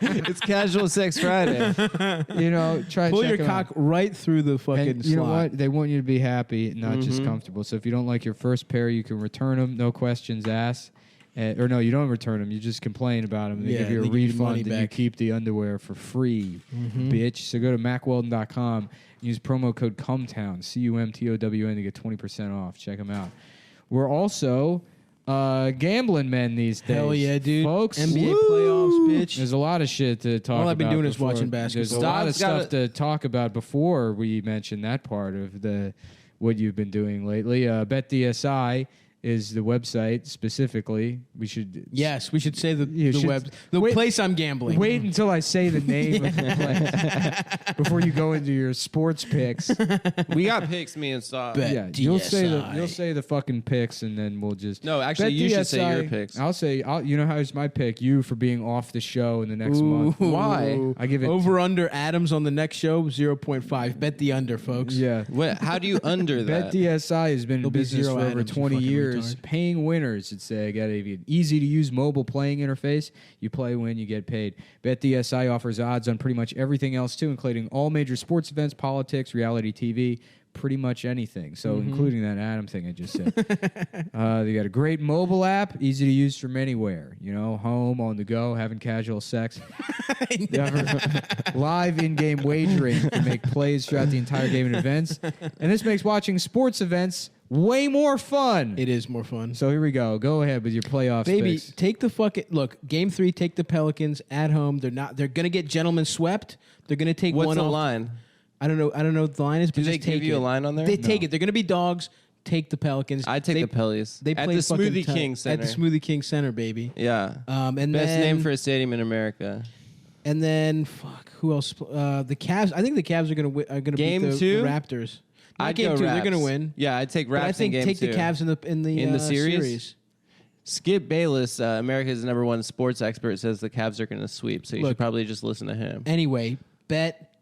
It's Casual Sex Friday. Try Pull check your 'em cock out. right through the fucking And you know slot. what? They want you to be happy, not just comfortable. So if you don't like your first pair, you can return them, no questions asked. Or no, you don't return them. You just complain about them. They Yeah, give you a they give you refund, money and you back. keep the underwear for free, bitch. So go to MackWeldon.com. Use promo code CUMTOWN, CUMTOWN, to get 20% off. Check them out. We're also gambling men these days. Hell yeah, dude. Folks. NBA Woo! playoffs, bitch. There's a lot of shit to talk about. All I've been doing is before- watching basketball. There's a lot of Stop's stuff to talk about before we mention that part of what you've been doing lately. BetDSI is the website specifically. We should Yes, we should say the Wait- place I'm gambling. wait until I say the name of the place before you go into your sports picks. We got picks, me and Stop. Bet. Yeah, you'll DSI. say the fucking picks, and then we'll just No, actually, you should say your picks. I'll say how's my pick? You for being off the show in the next month. Why? I give it over under Adams on the next show 0.5. Bet the under, folks. Yeah. How do you under that? BetDSI has been in There'll be business zero for over Adams, you 20 fucking years. retard. Paying winners. It's got an easy-to-use mobile playing interface. You play, win, you get paid. BetDSI offers odds on pretty much everything else, too, including all major sports events, politics, reality TV, pretty much anything. So including that Adam thing I just said. They got a great mobile app, easy to use from anywhere. Home, on the go, having casual sex. Live in-game wagering to make plays throughout the entire game and events. And this makes watching sports events way more fun. It is more fun. So here we go. Go ahead with your playoffs Baby, picks. take the fucking look. Game 3, take the Pelicans at home. They're gonna get gentlemen swept. They're gonna take What's one the off. line? I don't know what the line is. But Do they just take give you it. a line on there? They take it. They're gonna be dogs. Take the Pelicans. I'd take the Pellies. They At play the fucking Smoothie tight. King Center. At the Smoothie King Center, baby. Yeah. And Best then, name for a stadium in America. And then fuck, who else? The Cavs. I think the Cavs are gonna Game beat the 2? Raptors. Not I'd game go 2. They're Raps. gonna win. Yeah, I'd take Raps But I think in game take 2. the Cavs in the series? Skip Bayless, America's #1 sports expert, says the Cavs are going to sweep. So you Look. should probably just listen to him. Anyway,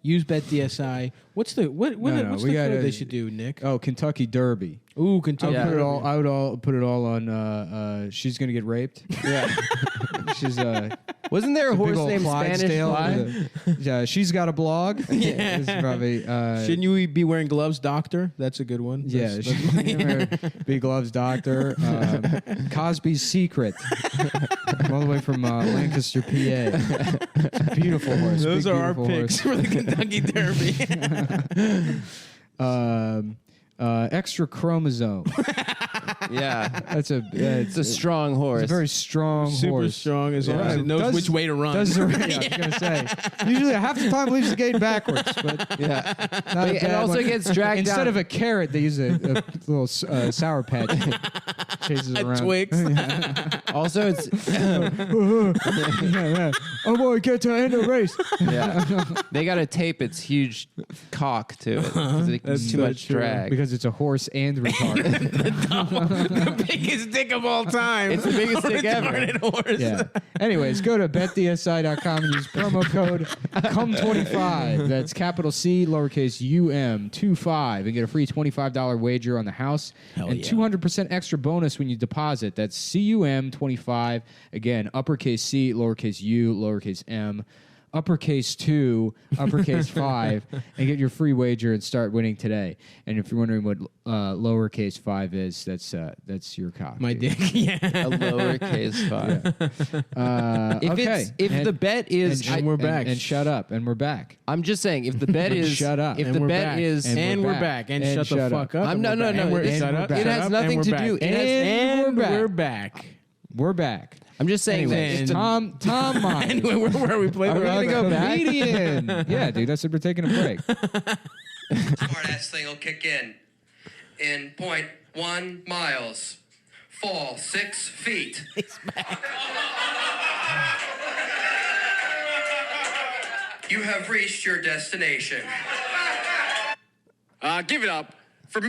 use BetDSI. What's the No, what's we the gotta- code they should do, Nick? Oh, Kentucky Derby. Ooh, Kentucky. Yeah. I would all put it all on. She's gonna get raped. Yeah. She's Wasn't there a Big horse old named Spanish Clydesdale Fly? with yeah, she's got a blog. Yeah. It's probably, Shouldn't you be wearing gloves, doctor? That's a good one. yeah, That's Big Gloves Doctor. Cosby's Secret. All the way from Lancaster, PA. It's a beautiful horse. those big, are our beautiful picks horse. for the Kentucky Derby. Extra chromosome. Yeah, That's a it's a strong horse. It's a very strong Super horse. strong as long Yeah. as it knows Does- which way to run. Does the, yeah, I was gonna say. Usually half the time leaves the gate backwards, but yeah, not a it bad also one. gets dragged Instead down. of a carrot, they use a little Sour Patch. Chases A around. Twix. Also, it's Yeah. Oh boy, get to end the race. yeah. They got to tape its huge cock to it because it's too so much true. drag. Because it's a horse and retarded. The biggest dick of all time. It's the biggest dick ever. Retarded horse. Yeah. Anyways, go to betdsi.com and use promo code CUM25. That's capital C, lowercase UM25, and get a free $25 wager on the house Hell and yeah. 200% extra bonus when you deposit. That's CUM25. Again, uppercase C, lowercase U, lowercase M. Uppercase 2, uppercase 5, and get your free wager and start winning today. And if you're wondering what lowercase 5 is, that's your cock. My dude. dick. Yeah. A lowercase 5. Okay. If the bet is, and we're back. And shut up. And we're back. I'm just saying, if the bet is, Shut up. If And the we're bet back. is, And we're we're back. And And shut the shut fuck up. up. I'm- and no, we're no, back. no, And we're- it- shut up, it shut has up, nothing and to we're do- back. it has- And we're back. we're back. We're back. I'm just saying Anyways, that. And- Tom Myers. Anyway, where are we playing? Are we gonna go back? Comedian. Yeah, dude. I said we're taking a break. Smart ass thing will kick in 0.1 miles. Fall 6 feet. You have reached your destination. Give it up for.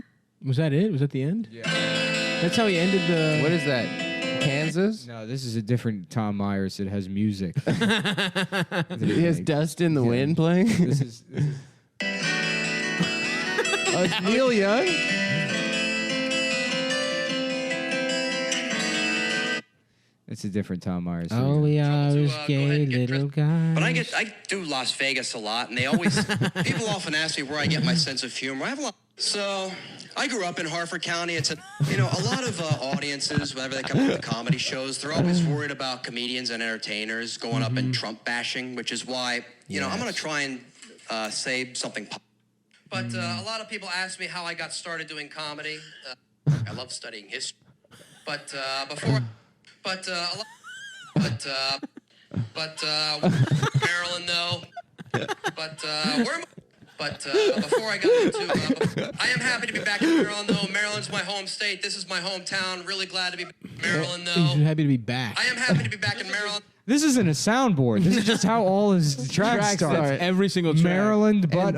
Was that it? Was that the end? Yeah. That's how he ended the. What is that? Kansas? No, this is a different Tom Myers that has music. He has Dust in the Wind playing. This is Oh, it's Neil Young. it's a different Tom Myers. Oh, we are To, those go ahead gay and get little dressed. guys. But I do Las Vegas a lot, and they always people often ask me where I get my sense of humor. I have a lot. So I grew up in Harford County. It's a lot of audiences whenever they come up to comedy shows, they're always worried about comedians and entertainers going up and Trump bashing, which is why I'm going to try and say something. But a lot of people ask me how I got started doing comedy. I love studying history, but Maryland though. But before I got into, I am happy to be back in Maryland though. Maryland's my home state. This is my hometown. Really glad to be back in Maryland He's though. happy to be back. I am happy to be back in Maryland. This isn't a soundboard. This is just how all his tracks start. That's every single track. Maryland, but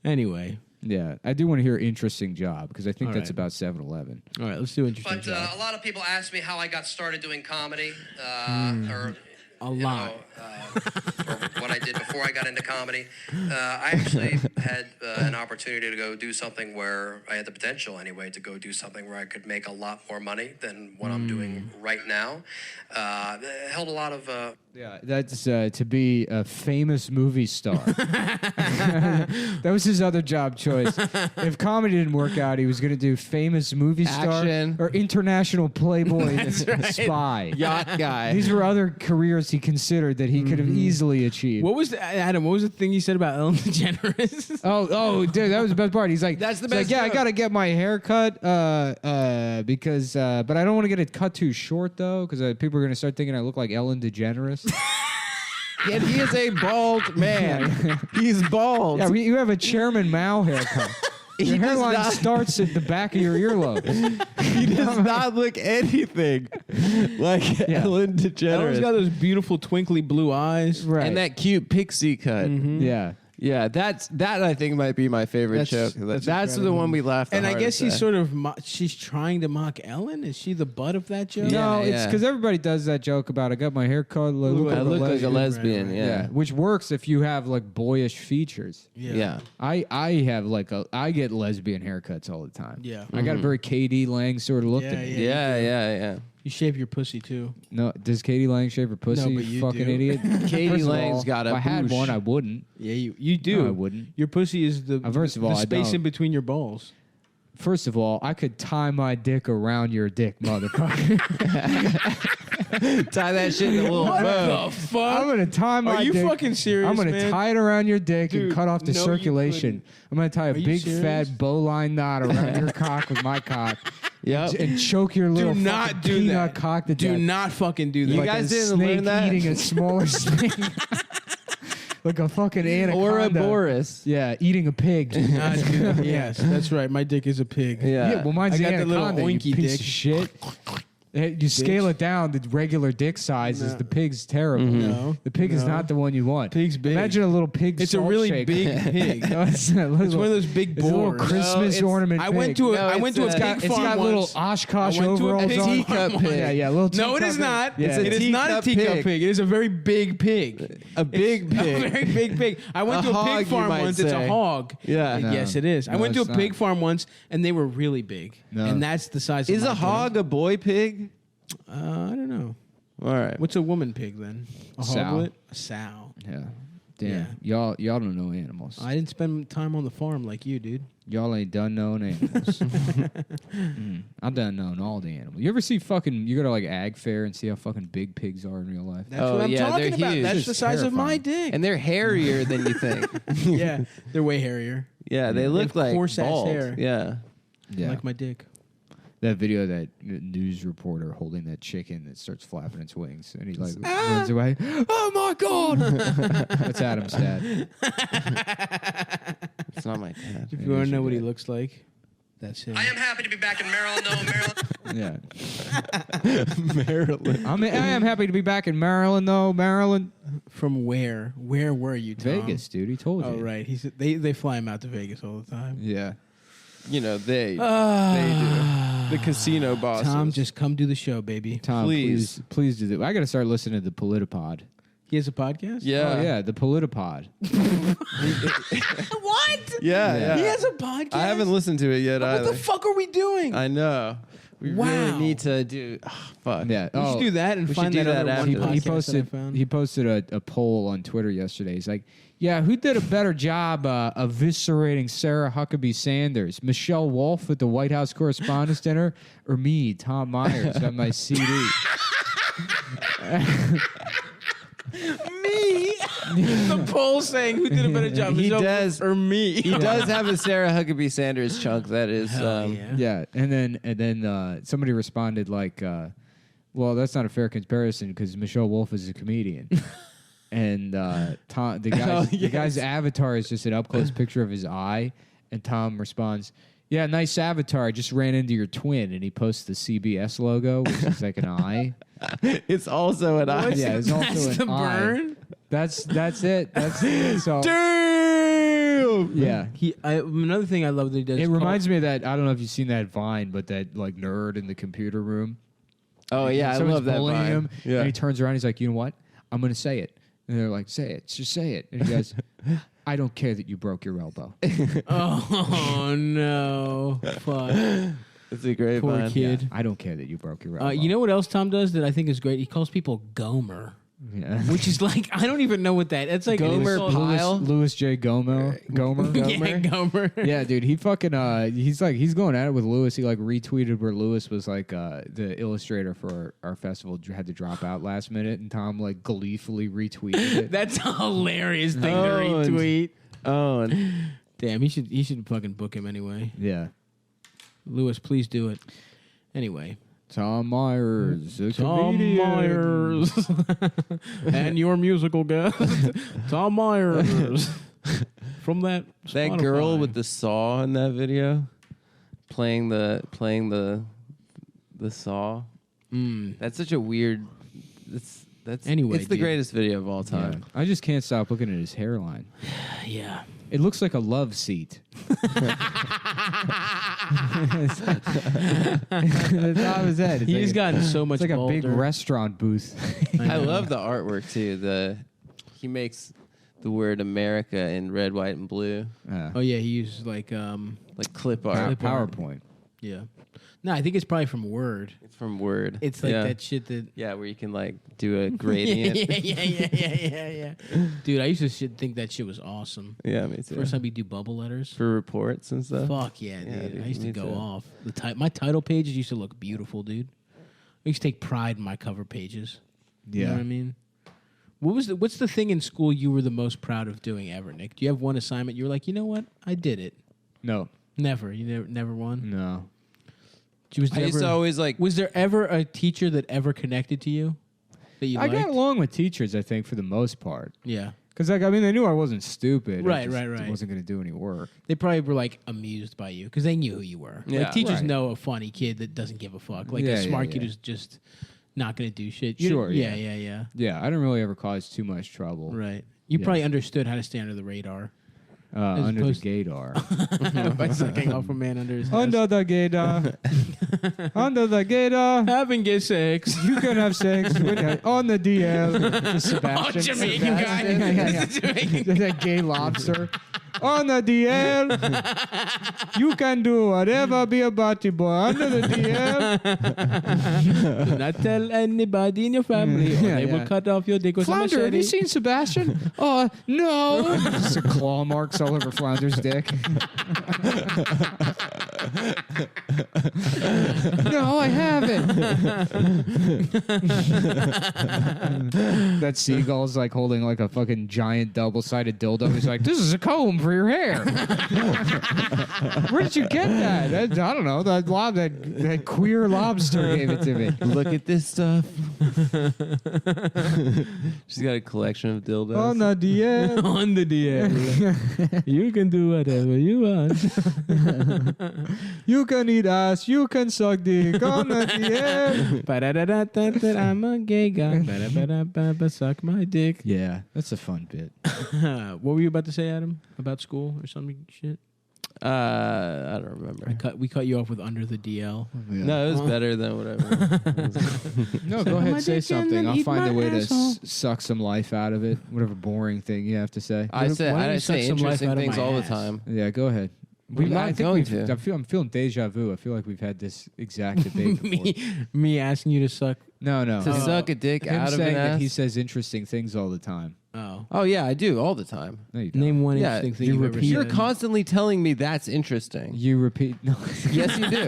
Anyway. yeah, I do want to hear interesting job because I think All that's right. about 7-Eleven. All right, let's do interesting. But job. a lot of people ask me how I got started doing comedy, or A lot. or what I did before I got into comedy. I actually had an opportunity to go do something where I had the potential, anyway, to go do something where I could make a lot more money than what I'm doing right now. Held a lot of. Yeah, that's to be a famous movie star. That was his other job choice. If comedy didn't work out, he was going to do famous movie star Action. or international playboy spy. Yacht guy. These were other careers he considered that he could have easily achieved. What was Adam? What was the thing you said about Ellen DeGeneres? Oh, dude, that was the best part. He's like, That's the he's like, best yeah, I joke. got to get my hair cut because, but I don't want to get it cut too short though, because people are going to start thinking I look like Ellen DeGeneres. And he is a bald man. He's bald. Yeah, you have a Chairman Mao haircut. Your does hairline not- starts at the back of your earlobe. He does not look anything like Ellen Ellen's DeGeneres. got those beautiful twinkly blue eyes. Right. And that cute pixie cut. Yeah. Yeah, that I think might be my favorite That's- joke. that's That's the incredible. one we laughed. And the I guess hardest he's at. sort of she's trying to mock Ellen. Is she the butt of that joke? Yeah. No, it's because everybody does that joke about I got my hair cut. I look I look like a lesbian. right. Yeah, Yeah. which works if you have like boyish features. Yeah. I have like I get lesbian haircuts all the time. Yeah. I got a very KD Lang sort of look to me. Yeah. Yeah. You shave your pussy too. No, does Katie Lang shave her pussy? No, but you fucking do. idiot. Katie First of Lang's all, got a If I had boosh. one, I wouldn't. Yeah, you do. No, I wouldn't. Your pussy is the First of all, the I space don't. in between your balls. First of all, I could tie my dick around your dick, motherfucker. Tie that shit in a little bow. the fuck? I'm gonna tie my Are you dick. fucking serious, I'm gonna man? tie it around your dick Dude, and cut off the no, you circulation. couldn't. I'm gonna tie a Are you big serious? fat bowline knot around your cock with my cock. Yep. And choke your little Do not fucking do peanut that. cock to Do death. not fucking do that. You Like guys a didn't snake learn that? eating a smaller snake. Like a fucking anaconda. Or a Boris. Yeah, eating a pig. Do not do that. Yes, that's right. My dick is a pig. Yeah. Yeah, well, mine's I the got the little anaconda, you oinky piece dick. of shit. You scale it down. The regular dick size is No. the pig's terrible. No, The pig is no. not the one you want. Pig's big. Imagine a little pig. It's a salt really shake. big pig. No, it's It's one of those big It's a little boars. Christmas it's- ornament. I pig. went to a No, I went to a it's pig got- It's farm got once. little Oshkosh I went to a overalls pig on. teacup pig. Yeah, little. No, it teacup is pig. not. Yeah. It's It is not a teacup teacup pig. pig. It is a very big pig. A big A pig. very big pig. I went A to a hog, pig you farm might once. It's say. a hog. Yeah. No. Yes, it is. I No, went to a it's pig not. farm once, and they were really big. No. And that's the size of Is my a dick. hog a boy pig? I don't know. All right. What's a woman pig then? A Sow. hoglet? A sow. Yeah. Damn. Y'all don't know animals. I didn't spend time on the farm like you, dude. Y'all ain't done knowing animals. I'm done knowing all the animals. You ever see fucking? You go to like ag fair and see how fucking big pigs are in real life. That's Oh, what I'm yeah, talking they're about. huge. That's It's the size of my terrifying. dick. And they're hairier than you think. Yeah, they're way hairier. Yeah, they look have like coarse-ass bald. hair. Yeah. Yeah. Like my dick. That video of that news reporter holding that chicken that starts flapping its wings and he like runs away. Oh my god! That's Adam's dad. It's not my dad. If It you want is to know your what he dad. looks like, that's him. I am happy to be back in Maryland, though. Maryland. Yeah. Maryland. I am happy to be back in Maryland though. Maryland, From where? Where were you, Tom? Vegas, dude. He told you. Oh, right. They fly him out to Vegas all the time. Yeah. You know, they do. The casino bosses. Tom, just come do the show, baby. Tom, Please. please do that. I got to start listening to the Politipod. He has a podcast? Yeah. Oh yeah, the Politipod. What? Yeah, Yeah. yeah. He has a podcast? I haven't listened to it yet What either. the fuck are we doing? I know. We Wow. really need to do. Oh, fuck. Yeah. we should do that and we should find do that, that other after one this. podcast he that I posted found. a poll on Twitter yesterday. He's like, yeah, who did a better job eviscerating Sarah Huckabee Sanders? Michelle Wolf at the White House Correspondents' Dinner, or me, Tom Myers, on my CD? Me? The poll saying who did a better job, He Michelle does. or me? He does have a Sarah Huckabee Sanders chunk that is. Hell yeah. Yeah, and then somebody responded like, well, that's not a fair comparison because Michelle Wolf is a comedian. And Tom, the guy's avatar is just an up close picture of his eye, and Tom responds, "Yeah, nice avatar. I just ran into your twin," and he posts the CBS logo, which is like an eye. It's also an eye. Yeah, it's also That's an the eye. burn? That's it. That's it. So Damn. yeah. Another thing I love that he does. It reminds me of that. I don't know if you've seen that Vine, but that like nerd in the computer room. Oh yeah, I Someone's love that bullying vibe. him, Yeah. and he turns around. He's like, "You know what? I'm going to say it." And they're like, "Say it. Just say it." And he goes, "I don't care that you broke your elbow." Oh no! Fuck. It's a great Poor vine. kid. I don't care that you broke your elbow. You know what else Tom does that I think is great? He calls people Gomer, Yeah. which is like I don't even know what that. It's like Gomer it's Pyle? Louis J. Gomer. Yeah, Gomer. Yeah, dude, he fucking he's going at it with Lewis. He like retweeted where Lewis was like the illustrator for our festival had to drop out last minute, and Tom like gleefully retweeted it. That's a hilarious thing Oh, to retweet. Oh, and Damn, he should fucking book him anyway. Yeah, Lewis, please do it. Anyway, Tom Myers, a Tom comedian. Myers and your musical guest, Tom Myers from that girl Spotify. with the saw in that video, playing the saw. That's such a weird. That's Anyway, It's the dude. greatest video of all Yeah. time. I just can't stop looking at his hairline. Yeah. It looks like a love seat. The top of his head. It's He's like gotten so much it's like a big bolder. restaunt booth. I love the artwork too. He makes the word America in red, white, and blue, Oh yeah, he uses like like clip art. Clip art. PowerPoint. Yeah. No, I think it's probably from Word. It's from Word. It's like that shit that. Yeah, where you can like do a gradient. yeah. Dude, I used to think that shit was awesome. Yeah, me too. First time we do bubble letters. For reports and stuff. Fuck yeah, dude. dude, I used to me go too. off. My title pages used to look beautiful, dude. I used to take pride in my cover pages. You know what I mean? What's the thing in school you were the most proud of doing ever, Nick? Do you have one assignment you were like, you know what? I did it. No. Never. You never won? No. I used to always like. Was there ever a teacher that ever connected to you that you I liked? got along with teachers, I think, for the most part. Yeah. Because, like, I mean, they knew I wasn't stupid. Right. I wasn't going to do any work. They probably were like amused by you because they knew who you were. Yeah. Like teachers Right. know a funny kid that doesn't give a fuck. Like Yeah, a smart yeah, kid yeah. who's just not going to do shit. Sure, Yeah. Yeah, I didn't really ever cause too much trouble Right. You Yeah. probably understood how to stay under the radar under the opposed- gaydar. by sucking off a man under his ass. Under the gaydar. Under the gaydar. Having gay sex. You can have sex with, on the DL. Sebastian. Jamaican guy. Yeah. Jamaican That gay lobster. On the DL. You can do whatever, be a body boy. Under the DL. Do not tell anybody in your family or Yeah, they will yeah. cut off your dick with a Flounder, have you machete. seen Sebastian? Oh, no. Just a claw marks all over Flounder's dick. No, I haven't. That seagull's like holding like a fucking giant double-sided dildo. He's like, this is a comb for your hair. Where did you get that? I don't know. That queer lobster gave it to me. Look at this stuff. She's got a collection of dildos. Oh, Nadia. On the DL. You can do whatever you want. You can eat ass. You can suck dick. Oh, Nadia. Ba-da-da-da-da-da, I'm a gay guy. Ba-da-ba-da-ba-ba, suck my dick. Yeah, that's a fun bit. What were you about to say, Adam? About school or something shit? I don't remember. We cut you off with under the DL. No, it was better than whatever. No, go ahead, my say dick and something. then I'll eat find my a way to asshole. suck some life out of it. Whatever boring thing you have to say. I say Why don't you say suck some life interesting out of things my all ass? the time. Yeah, go ahead. I'm not going to. I'm feeling deja vu. I feel like we've had this exact debate before. me asking you to suck. No. To suck a dick Him out of saying an that ass. he says interesting things all the time. Oh. Oh yeah, I do all the time. No, you don't. Name one Yeah, interesting thing you you've ever repeat- You're said. constantly telling me that's interesting. You repeat. No. Yes, you do.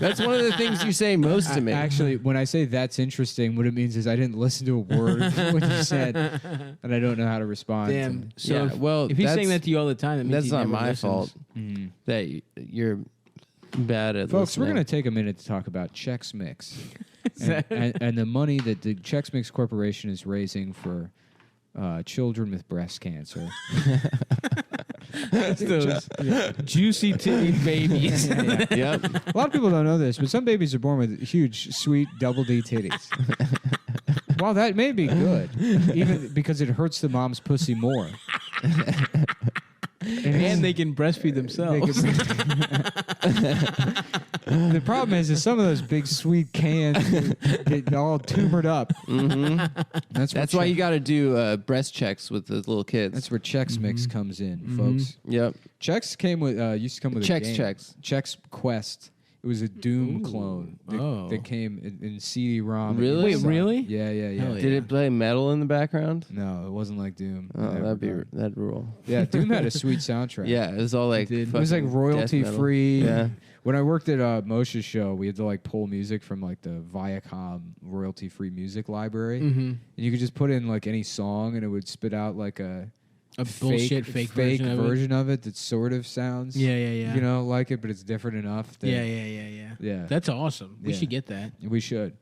That's one of the things you say most to me. Actually, when I say that's interesting, what it means is I didn't listen to a word of what you said, and I don't know how to respond. Damn. So Yeah, well, if he's saying that's- that to you all the time, that means that's he not never my listens. fault Mm. that you're bad at Folks, we're listening. going to take a minute to talk about Chex Mix and the money that the Chex Mix Corporation is raising for children with breast cancer. Those juicy titty babies. Yep. A lot of people don't know this, but some babies are born with huge, sweet double D titties. While that may be good, even because it hurts the mom's pussy more. And they can breastfeed themselves. The problem is some of those big sweet cans get all tumored up. Mm-hmm. That's why Chex- you got to do breast checks with the little kids. That's where Chex Mix comes in, folks. Yep. Chex came with used to come with Chex a game. Chex. Chex Quest. It was a Doom clone that came in CD-ROM. Really? Wait, really? Yeah. Hell Did it play metal in the background? No, it wasn't like Doom. Oh, that'd rule. Yeah, Doom had a sweet soundtrack. Yeah, it was all like It was like fucking royalty death metal. free. Yeah. When I worked at Moshe's show, we had to like pull music from like the Viacom royalty free music library, and you could just put in like any song, and it would spit out like a bullshit fake version of it that sort of sounds Yeah. you know like it, but it's different enough. That, Yeah. That's awesome. We Yeah. should get that. we should.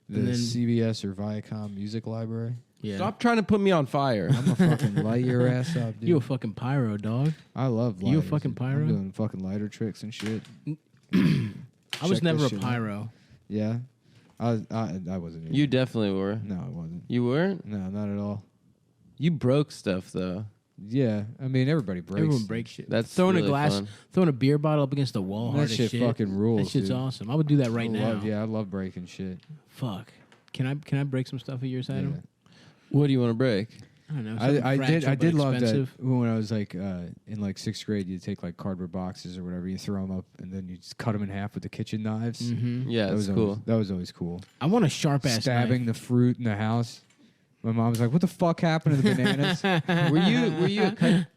The And then- CBS or Viacom music library. Yeah. Stop trying to put me on fire. I'm gonna fucking light your ass up, dude. You a fucking pyro, dog. I love lighters. You a fucking pyro? I'm doing fucking lighter tricks and shit. I was Check never this a shit out. pyro. Yeah, I wasn't. You definitely were. No, I wasn't. You weren't? No, not at all. You broke stuff though. Yeah, I mean everybody breaks. Everyone breaks shit. That's throwing really a glass, fun. throwing a beer bottle up against the wall. That hard as shit shit fucking rules, That shit's dude. awesome. I would do that right now. I love breaking shit. Fuck. Can I break some stuff of yours, Adam? What do you want to break? I don't know. something I fragile did but love expensive. that when I was like in like 6th grade. You take like cardboard boxes or whatever, you throw them up, and then you just cut them in half with the kitchen knives. Mm-hmm. Yeah, that that's was cool. Always, that was always cool. I want a sharp ass Stabbing the fruit in the house. My mom was like, "What the fuck happened to the bananas?" Were you a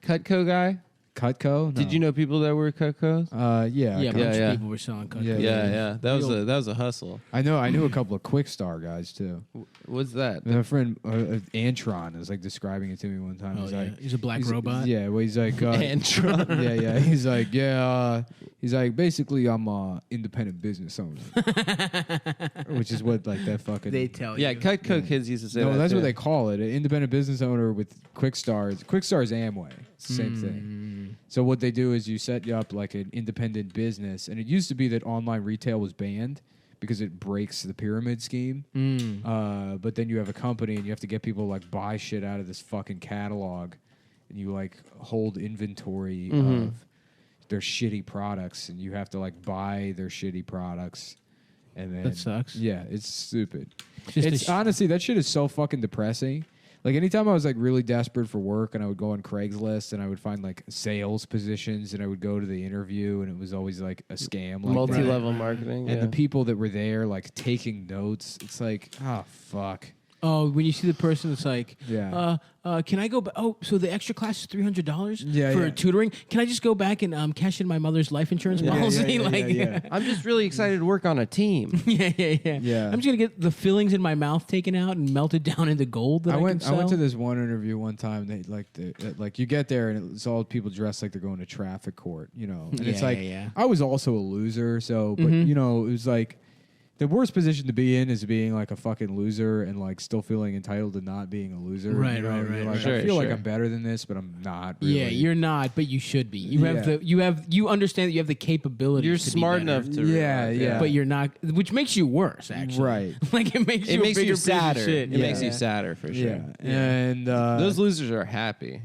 Cutco guy? Cutco? No. Did you know people that were Cutcos? Yeah. Yeah, a Cutco. bunch yeah. of people were selling Cutco. Yeah, Yeah. That was a hustle. I knew a couple of Quick Star guys too. What's that? My friend Antron is like describing it to me one time. Oh, He's yeah. like, He's a black robot. Yeah, well, he's like, Antron. yeah. He's like, basically, I'm a independent business owner, which is what like that fucking. They tell Yeah, you. Cutco kids used to say No, that. that's too. what they call it. An independent business owner with Quick Stars. Quick Stars Amway. It's the same thing. So what they do is you set you up like an independent business, and it used to be that online retail was banned because it breaks the pyramid scheme. But then you have a company, and you have to get people to, like buy shit out of this fucking catalog, and you like hold inventory of their shitty products, and you have to like buy their shitty products. And then That sucks. Yeah, it's stupid. Just It's a honestly, that shit is so fucking depressing. Like anytime I was like really desperate for work, and I would go on Craigslist and I would find like sales positions, and I would go to the interview, and it was always like a scam. Like multi-level that. marketing. And yeah. the people that were there like taking notes, it's like, oh fuck. Oh, when you see the person that's like, Yeah. can I go? So the extra class is $300 Yeah, for yeah. tutoring. Can I just go back and cash in my mother's life insurance policy? yeah. I'm just really excited to work on a team. yeah. Yeah. I'm just gonna get the fillings in my mouth taken out and melted down into gold. That I went can sell. to this one interview one time. They like you get there and it's all people dressed like they're going to traffic court, you know. And it's Yeah, like yeah. I was also a loser, so but you know it was like the worst position to be in is being like a fucking loser and like still feeling entitled to not being a loser. Right, you know? right, You're right, like, right. Sure, I feel like sure. I'm better than this, but I'm not. Really. Yeah, you're not, but you should be. You Yeah. you understand that you have the capability. You're to be smart better, enough to Yeah, realize, yeah. but you're not, which makes you worse. Actually, Right. like it makes It you makes a bigger you piece of sadder. shit. It makes you sadder for sure. Yeah, and Those losers are happy.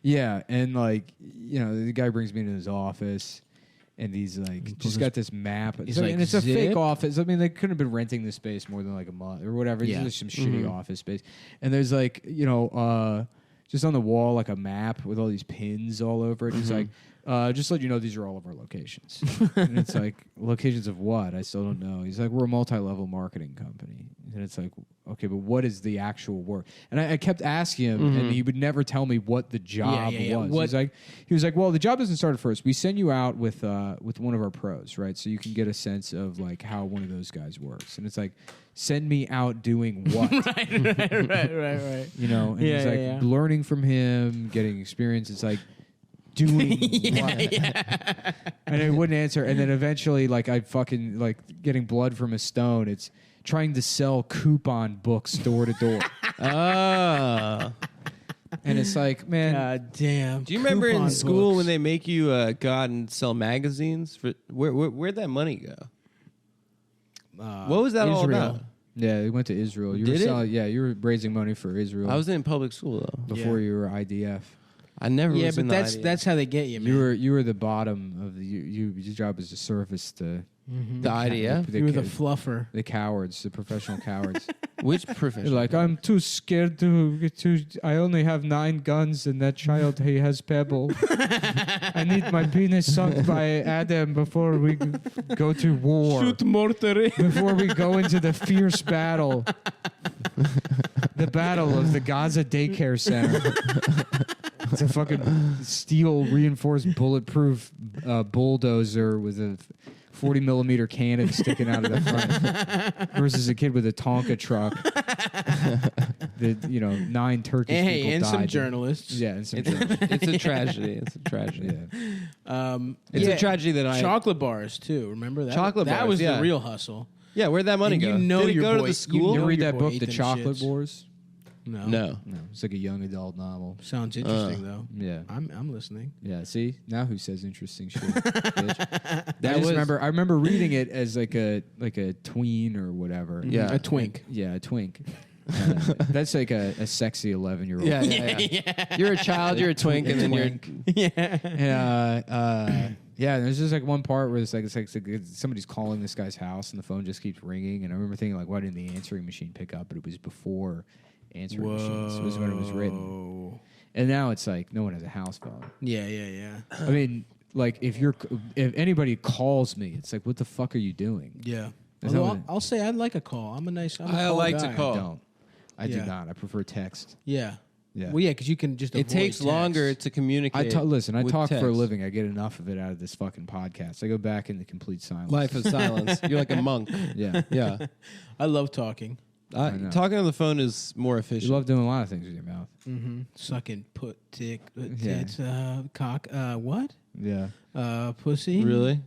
yeah, and like you know, the guy brings me into his office. And he's like, just got this map. He's So- like, and it's a fake zip? office. I mean, they couldn't have been renting this space more than like a month or whatever. It's Yeah. just some shitty office space. And there's like, you know, just on the wall, like a map with all these pins all over it. He's like, just to let you know, these are all of our locations. And it's like, locations of what? I still don't know. He's like, we're a multi-level marketing company. And it's like, okay, but what is the actual work? And I kept asking him, and he would never tell me what the job yeah. was. He was like, well, the job doesn't start at first. We send you out with one of our pros, right? So you can get a sense of like how one of those guys works. And it's like, send me out doing what? right. You know, and Yeah, he's like yeah. learning from him, getting experience. It's like doing what? And I wouldn't answer. And then eventually, like I fucking like getting blood from a stone. It's trying to sell coupon books door to door. Oh. And it's like, man, God damn. Do you remember in Coupon school books. when they make you go out and sell magazines? For where'd that money go? What was that all Israel. about? yeah, we went to Israel. You Did were it? selling, yeah, you were raising money for Israel. I was in public school though. before Yeah. you were IDF. I never. Yeah, was but in the that's IDF. that's how they get you, man. You were the bottom of the your job is to service the the IDF. You were the fluffer. the cowards, the professional cowards. Which You're profession? like, I'm too scared to. I only have 9 guns, and that child he has pebble. I need my penis sucked by Adam before we go to war. mortar. Before we go into the fierce battle, the battle of the Gaza Daycare Center. It's a fucking steel reinforced bulletproof bulldozer with a 40 millimeter cannon sticking out of the front versus a kid with a Tonka truck. That 9 Turkish Hey, people and died. some journalists. Yeah, and some it's journalists. it's a tragedy. It's a tragedy. Yeah. It's a tragedy that I. Chocolate bars too. Remember that? Chocolate that bars, was yeah. the real hustle. Yeah, where'd that money And go? you know Did it your go to boy- the you school? You know read your that boy book, ate The them Chocolate shits. Wars? No, No. No, it's like a young adult novel. Sounds interesting though. Yeah. I'm listening. Yeah, see? Now who says interesting shit? bitch? That I was- remember reading it as like a tween or whatever. Yeah. A twink. Yeah, a twink. That's like a sexy 11-year-old. Yeah. You're a child. You're a twink, and then you're. Yeah, there's just like one part where it's like somebody's calling this guy's house and the phone just keeps ringing, and I remember thinking like, why didn't the answering machine pick up? But it was before answering machines. Was when it was written. And now it's like no one has a house phone. Yeah. I mean, like if anybody calls me, it's like, what the fuck are you doing? Yeah. Is that Although what- I'll say I'd like a call. I'm a I call like guy. to call. I don't. I do Yeah. not. I prefer text. Yeah. Yeah. Well, yeah, because you can just. It avoid takes text. longer to communicate. Listen, I with talk for a text. living. I get enough of it out of this fucking podcast. I go back into complete silence. Life of silence. You're like a monk. Yeah. Yeah. I love talking. I know. Talking on the phone is more You efficient. love doing a lot of things with your mouth. Mm-hmm. Sucking, dick, Yeah. tits, cock. What? Yeah. Pussy. Really?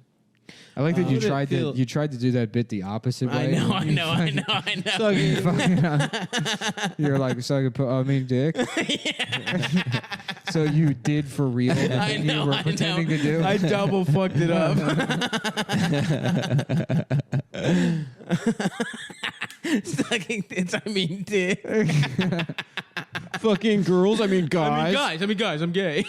I like that How you would it tried feel- to do that bit the opposite way. I know. You're like, so I could put, I mean, dick. So you did for real the I thing know. you were pretending to do? I double fucked it up. Sucking tits. I mean, dick. Fucking girls. I mean, I mean, guys. I'm gay.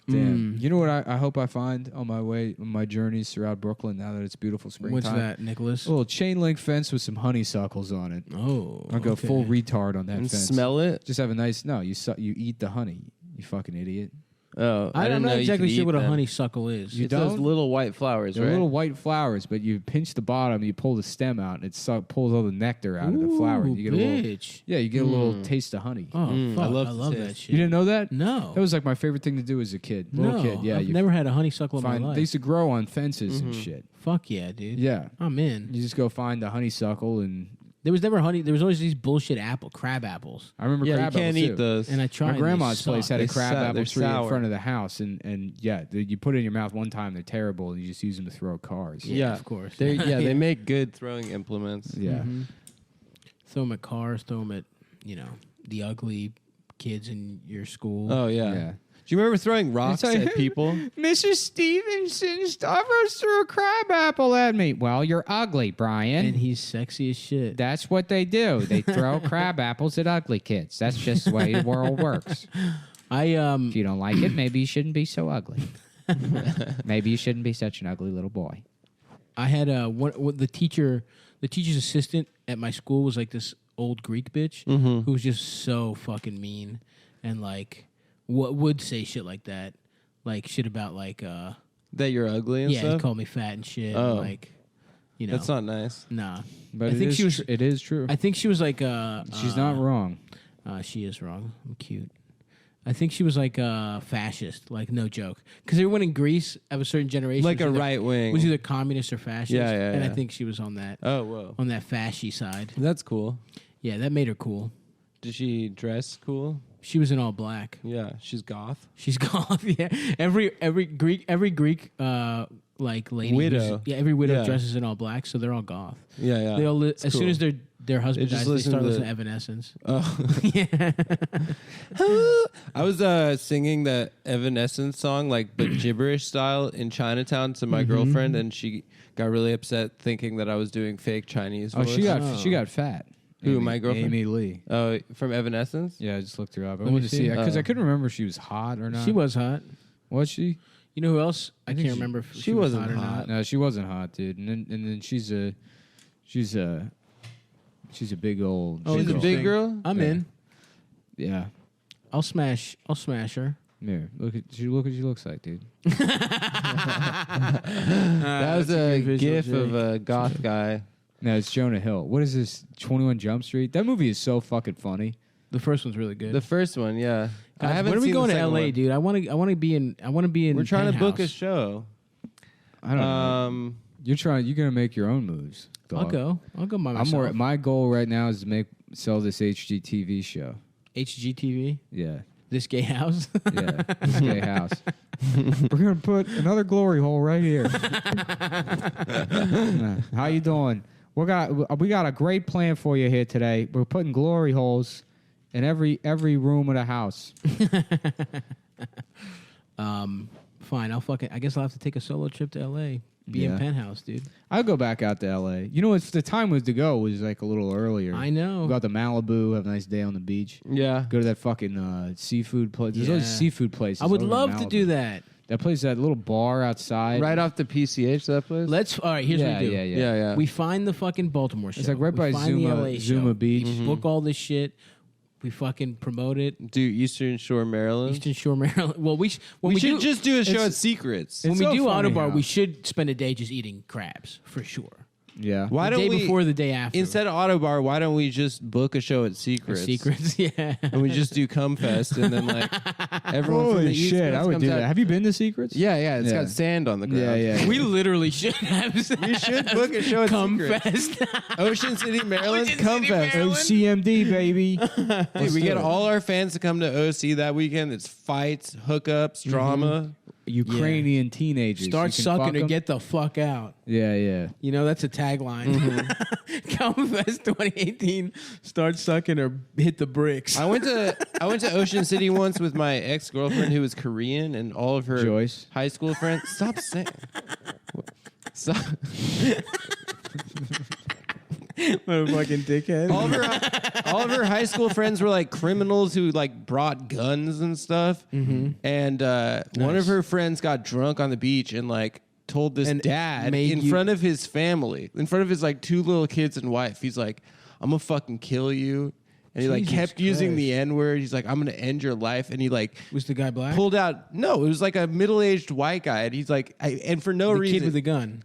Damn. You know what I hope I find on my journeys throughout Brooklyn now that it's beautiful springtime? What's that, Nicholas? A little chain link fence with some honeysuckles on it. Oh, I'll go full retard on that And fence. smell it. Just have a nice. No, you eat the honey. You fucking idiot. Oh, I I'm didn't not know you exactly could sure eat what a them. honeysuckle is. You It's those don't? little white flowers, They're right? little white flowers, but you pinch the bottom, you pull the stem out, and it pulls all the nectar out of the flower. And you get a little, bitch. yeah, you get a little taste of honey. Oh, fuck. I I love love, the that taste. shit. You didn't know that? No. That was like my favorite thing to do as a kid. Little kid, yeah. I've you never had a honeysuckle in my find life. they used to grow on fences and shit. Fuck yeah, dude. Yeah, I'm in. you just go find the honeysuckle, and There was never honey. There was always these bullshit crab apples. I remember Yeah, you crab can't apples eat too. those. And I tried. My and grandma's they place suck. had a They crab suck. apple They're tree in sour. front of the house, and yeah, you put it in your mouth one time, they're terrible, and you just use them to throw cars. Yeah, of course. They make good throwing implements. Yeah. Mm-hmm. Throw them at cars. Throw them at the ugly kids in your school. Oh yeah. Yeah. Do you remember throwing rocks It's like, at people? Mrs. Stevenson Stavros threw a crab apple at me. Well, you're ugly, Brian. And he's sexy as shit. That's what they do. They throw crab apples at ugly kids. That's just the way the world works. If you don't like it, maybe you shouldn't be so ugly. Maybe you shouldn't be such an ugly little boy. I had the teacher's assistant at my school was like this old Greek bitch who was just so fucking mean and like would say shit like that, like shit about like That you're ugly and he stuff? called me fat and shit. Oh. And like That's not nice. nah. But I think she was. it is true. I think she was like She's not wrong. She is wrong. I'm cute. I think she was like fascist, like no joke. Because everyone in Greece of a certain generation Like was a either- right wing. was either communist or fascist. Yeah, yeah, And I yeah. think she was on that Oh, whoa. fashy side. That's cool. Yeah, that made her cool. Did she dress cool? She was in all black. Yeah, she's goth. She's goth. Yeah, every Greek like lady. Widow. Every widow Yeah. dresses in all black, so they're all goth. Yeah, yeah. They all It's as soon cool. as their husband They just dies, they listen start to listening the- to Evanescence. Oh. I was singing the Evanescence song, like but gibberish style, in Chinatown to my girlfriend, and she got really upset thinking that I was doing fake Chinese. Oh, voice. she got fat. Who, Amy- my girlfriend? Amy Lee. Oh, from Evanescence. Yeah, I just looked her up. I Let me wanted to see see. because I Oh. couldn't remember if she was hot or not. She was hot. Was she? You know who else? I think can't she- remember if she was wasn't hot or hot. not. No, she wasn't hot, dude. And then she's a big old. Oh, She's a interesting. big girl. I'm Yeah. in. Yeah. I'll smash her. Here, look what she looks like, dude. That was a gif of a goth guy. No, it's Jonah Hill. What is this? 21 Jump Street. That movie is so fucking funny. The first one's really good. The first one, yeah. I Guys, haven't when are we seen the going to second LA, one. dude? I want to be in. We're trying to book a Penthouse. show. I don't know. You're gonna make your own moves. I'll dog. go. I'll go by myself. I'm more. My goal right now is to sell this HGTV show. HGTV. Yeah. This gay house. Yeah, this gay house. We're gonna put another glory hole right here. How you doing? We got a great plan for you here today. We're putting glory holes in every room of the house. Fine. I guess I'll have to take a solo trip to LA. Be in Yeah. Penthouse, dude. I'll go back out to LA. You know, if the time was to go was like a little earlier. I know. Go out to Malibu, have a nice day on the beach. Yeah. Go to that fucking seafood place. There's always Yeah. seafood places. I would over in love to Malibu. do that. That place, that little bar outside. Right off the PCH, that place. All right, here's what we do. Yeah. We find the fucking Baltimore show. It's like right by we find the Zuma- LA Zuma show. Beach. We book all this shit. We fucking promote it. Do Eastern Shore, Maryland. Eastern Shore, Maryland. Well, we we should just do a show at Secrets. when It's we so do funny Autobar, how- we should spend a day just eating crabs for sure. Yeah. Why The don't day we before, the day after. instead of Autobar? Why don't we just book a show at Secrets? Secrets, yeah. And we just do Cumfest, and then like everyone from the Holy East shit, Coast I would comes do out. that. Have you been to Secrets? Yeah, it's Yeah. got sand on the ground. Yeah. We literally should have. We should book a show at Come Secrets. fest. Ocean City, Maryland, Ocean City, Cumfest. Maryland. OCMD, baby. Dude, we get all our fans to come to OC that weekend. It's fights, hookups, drama. Ukrainian teenagers. Start You can sucking fuck or 'em. get the fuck out. Yeah. You know, that's a tagline. Come Fest 2018. Start sucking or hit the bricks. I went to Ocean City once with my ex-girlfriend who was Korean, and all of her Joyce. high school friends. Stop saying. Stop. What a fucking dickhead. All of her high school friends were like criminals who like brought guns and stuff. And one of her friends got drunk on the beach and like told this And dad made in you- front of his family, in front of his like 2 little kids and wife. He's like, "I'm gonna fucking kill you." And he like Jesus kept using Christ. the N-word. He's like, "I'm gonna end your life." And he like Was the guy black? pulled out. No, it was like a middle-aged white guy. And he's like, and for no the reason. kid with the gun.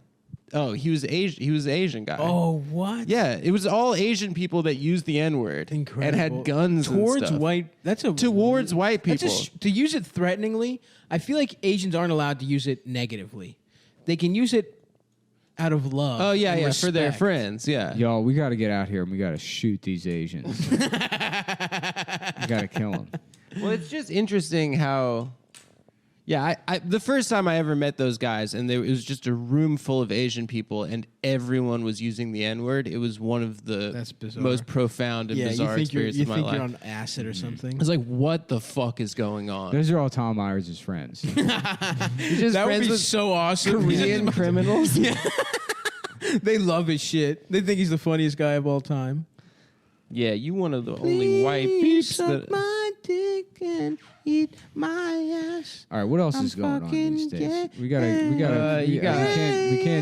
Oh, he was Asian. He was the Asian guy. Oh, what? Yeah, it was all Asian people that used the N-word Incredible. and had guns towards and stuff. white. That's a Towards white that's people. to use it threateningly. I feel like Asians aren't allowed to use it negatively. They can use it out of love. Oh yeah, and for their respect. friends. Yeah. Y'all, we got to get out here and we got to shoot these Asians. We got to kill them. Well, it's just interesting how. Yeah, I the first time I ever met those guys, and it was just a room full of Asian people, and everyone was using the N-word. It was one of the That's bizarre. most profound and Yeah, bizarre you think experiences of my you're life. on acid or something. I was like, "What the fuck is going on?" Those are all Tom Myers' friends. You're just That would friends be with so awesome. Korean criminals. They love his shit. They think he's the funniest guy of all time. Yeah, you one of the only white peeps that. my dick and eat my ass. All right, what else is going on these days? We can't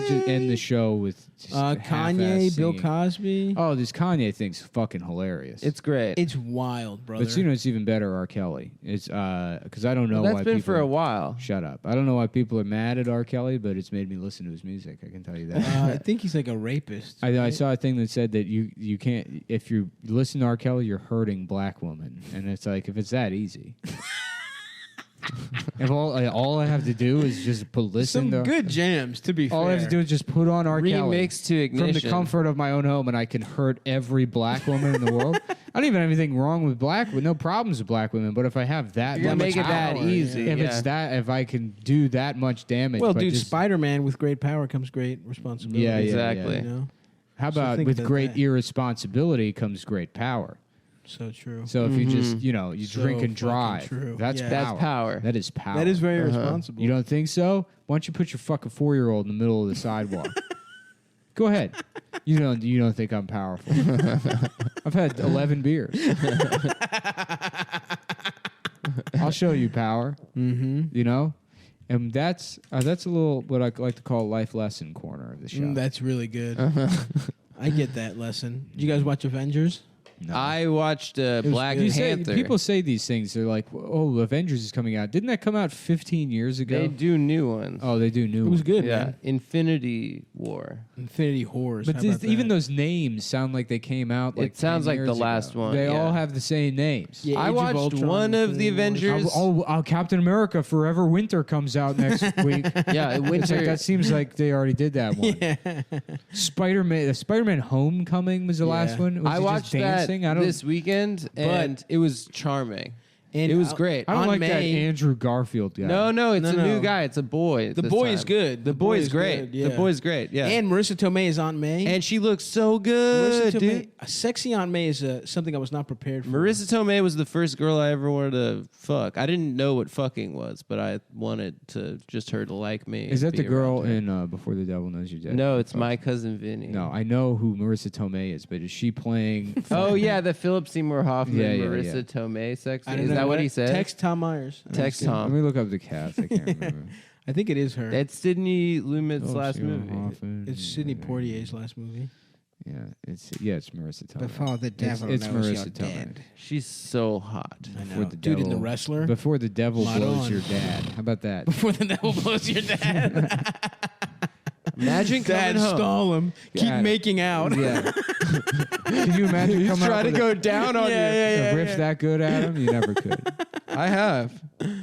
just end the show with just Kanye, half-ass Bill singing. Cosby. Oh, this Kanye thing's fucking hilarious. It's great. It's wild, brother. But you know, it's even better. R. Kelly. It's because I don't know That's why been people for a while. Shut up. I don't know why people are mad at R. Kelly, but it's made me listen to his music. I can tell you that. I think he's like a rapist. I saw a thing that said that you can't, if you listen to R. Kelly, you're hurting black women, and it's like, if it's that easy. If all I have to do is just listen Some to good jams, to be fair. all I have to do is just put on R. Kelly Remix to from the Ignition. comfort of my own home, and I can hurt every black woman in the world. I don't even have anything wrong with no problems with black women. But if I have that, You're gonna much make it that power, easy. If yeah. it's that, if I can do that much damage, Well, but dude, just- Spider-Man with great power comes great responsibility. Yeah, Exactly. You know? how So about think with about great that. irresponsibility comes great power? So true. So if you just you So drink and fucking drive, true. that's Yeah. power. That's power. That is power. That is very responsible. You don't think so? Why don't you put your fucking 4-year-old in the middle of the sidewalk? Go ahead. You don't think I'm powerful? I've had 11 beers. I'll show you power. Mm-hmm. You know, and that's a little what I like to call life lesson corner of the show. That's really good. I get that lesson. Did you guys watch Avengers? No. I watched Black You say- Panther. people say these things. They're like, "Oh, Avengers is coming out." Didn't that come out 15 years ago? they do new ones. Oh, they do new. It was ones. good, yeah, man. Infinity War. Infinity Horrors. But How about even that? those names sound like they came out. Like It sounds 10 like the years last ago. one, They yeah. all have the same names. Yeah, I Age of watched Ultron, one of the Infinity Wars. Avengers. Captain America: Forever Winter comes out next week. Yeah, It's Winter. like, that seems like they already did that one. Spider-Man Homecoming was the last Yeah. one. Was I he watched just dancing? that I don't. this weekend, and it was charming. And it was great. I don't on like that May- Andrew Garfield guy. No, it's No, a no. new guy. It's a boy. The this boy time. is good. The boy is great. good, yeah. The boy's great. Yeah, And Marissa Tomei is Aunt May. and she looks so Marissa good, Tomei, dude. sexy Aunt May is something I was not prepared for. Marissa Tomei was the first girl I ever wanted to fuck. I didn't know what fucking was, but I wanted to just her to like me. Is and that the be girl around her. in Before the Devil Knows You're Dead? No, it's Fuck. my cousin Vinny. No, I know who Marissa Tomei is, but is she playing? Oh yeah, the Philip Seymour Hoffman, Yeah, yeah, Marissa yeah. Tomei sex. I don't Is know that that what he said? Text Tom Myers. Text Let Tom. me look up the cast. I can't remember. I think it is her. It's Sidney Lumet's last Stephen movie. Hoffman. It's Sidney Poitier's last movie. Yeah, it's Marissa Tomei. Before the devil it's knows Marissa you're Tomei. dead. She's so hot. I Before know. the Dude in the devil- Wrestler. Before the devil Light blows on. your dad. How about that? Before the devil blows your dad. Imagine Dad, coming home. stall him. Keep God. making out. Yeah. Can you imagine He's coming trying up to with go down on a riff that good at him? You never could. I have.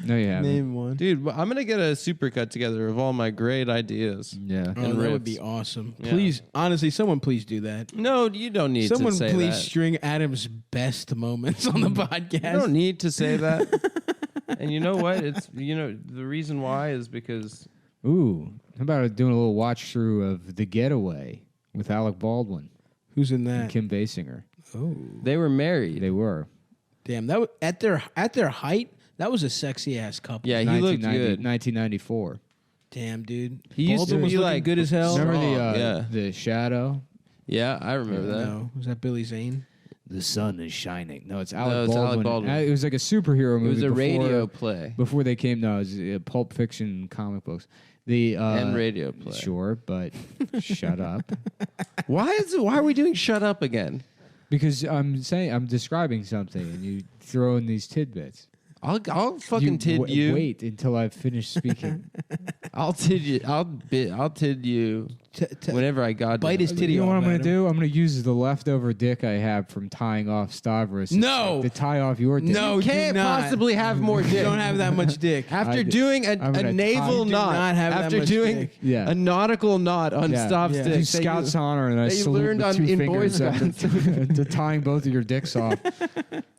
No, you haven't. Name one. Dude, I'm going to get a supercut together of all my great ideas. Yeah. Oh, And that would riffs. be awesome. Yeah. Please, honestly, someone please do that. No, you don't need Someone to say please that. string Adam's best moments on the podcast. You don't need to say that. And you know what? It's the reason why is because Ooh. How about doing a little watch through of The Getaway with Alec Baldwin Who's in and that? Kim Basinger? Oh, they were married. They were. damn! That at their height, that was a sexy ass couple. Yeah, he looked good. 1994. Damn, dude. He used to Baldwin was be looking like good as hell. Remember yeah. the Shadow? Yeah, I remember that. No, was that Billy Zane? The sun is shining. No, it's No, Alec it's Alec Baldwin. Baldwin. It was like a superhero It movie. was a before, radio play Before they came, no, it was Pulp Fiction comic books. The and radio play. Sure, but shut up. Why are we doing shut up again? Because I'm describing something and you throw in these tidbits. I'll fucking tid you. Wait until I've finished speaking. I'll tid you. I'll tid you whenever I got Bite his titty You know what off, I'm going to Adam. do? I'm going to use the leftover dick I have from tying off Stavros. No! To tie off your dick. No, You can't do not. possibly have more dick. You don't have that much dick. After I- doing I'm a gonna naval tie- do knot, not have that after much doing dick. Yeah. a nautical knot on Yeah. stop Yeah. Do sticks, Scout's honor, and I that you salute learned with on- 2 in Boy fingers to tying both of your dicks off.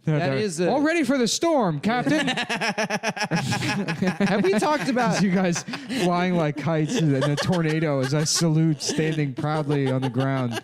That is a- all ready for the storm, Captain. have we talked about? You guys flying like kites in a tornado as I salute, standing proudly on the ground,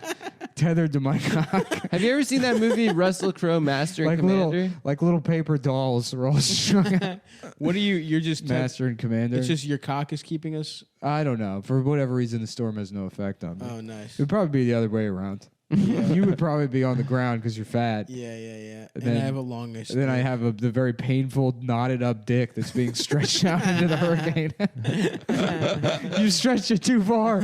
tethered to my cock, Have you ever seen that movie Russell Crowe, Master and like Commander? little paper dolls are all strung out. What are you? You're just Master and Commander. It's just your cock is keeping us. I don't know. For whatever reason, the storm has no effect on me. Oh, nice. It would probably be the other way around. You would probably be on the ground because you're fat. Yeah. And then- I have a longish. And then I have the very painful knotted up dick that's being stretched out into the hurricane. You stretched it too far.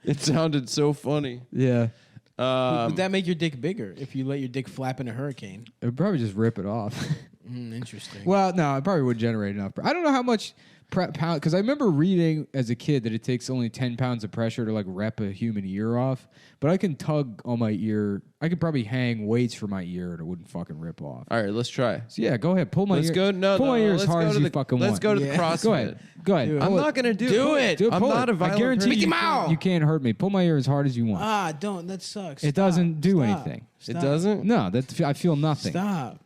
It sounded so funny. Yeah. Would that make your dick bigger if you let your dick flap in a hurricane? It would probably just rip it off. Interesting. Well, no, it probably would generate enough. I don't know how much pound, because I remember reading as a kid that it takes only 10 pounds of pressure to like rep a human ear off. But I can tug on my ear. I could probably hang weights for my ear and it wouldn't fucking rip off. All right, let's try. So yeah, go ahead. Pull my Let's ear. go. No, pull my ear as let's hard go as to you the, fucking let's want. go to the Yeah. CrossFit. Go ahead. Go ahead. Do it. I'm Pull not gonna do it. Do it. I'm Pull not it. a violent I guarantee person. you Mickey Mouse. you can't hurt me. Pull my ear as hard as you want. Don't. That sucks. It doesn't do anything. It doesn't. No, I feel nothing. Stop.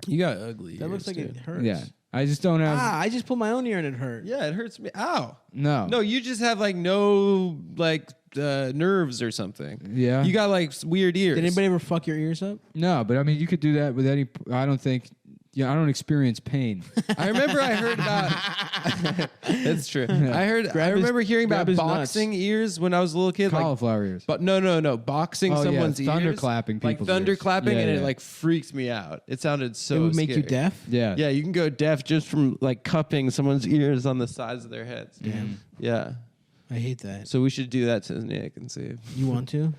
You got ugly. That looks like it hurts. Yeah, I just don't have. I just pulled my own ear and it hurt. Yeah, it hurts me. Ow. No. No, you just have like no like nerves or something. Yeah. You got like weird ears. Did anybody ever fuck your ears up? No, but I mean, you could do that with any. I don't think. Yeah, I don't experience pain. I remember I heard about. That's true. I remember hearing grab about his boxing ears when I was a little kid. Like, Cauliflower ears. but no, boxing Oh, yeah, someone's ears, thunderclapping like people's thunderclapping, ears. Yeah, and it yeah. like freaked me out. It sounded so. It would make you scary. deaf? Yeah. Yeah, you can go deaf just from like cupping someone's ears on the sides of their heads. Damn. Yeah. I hate that. So we should do that to Nick and see if You want to?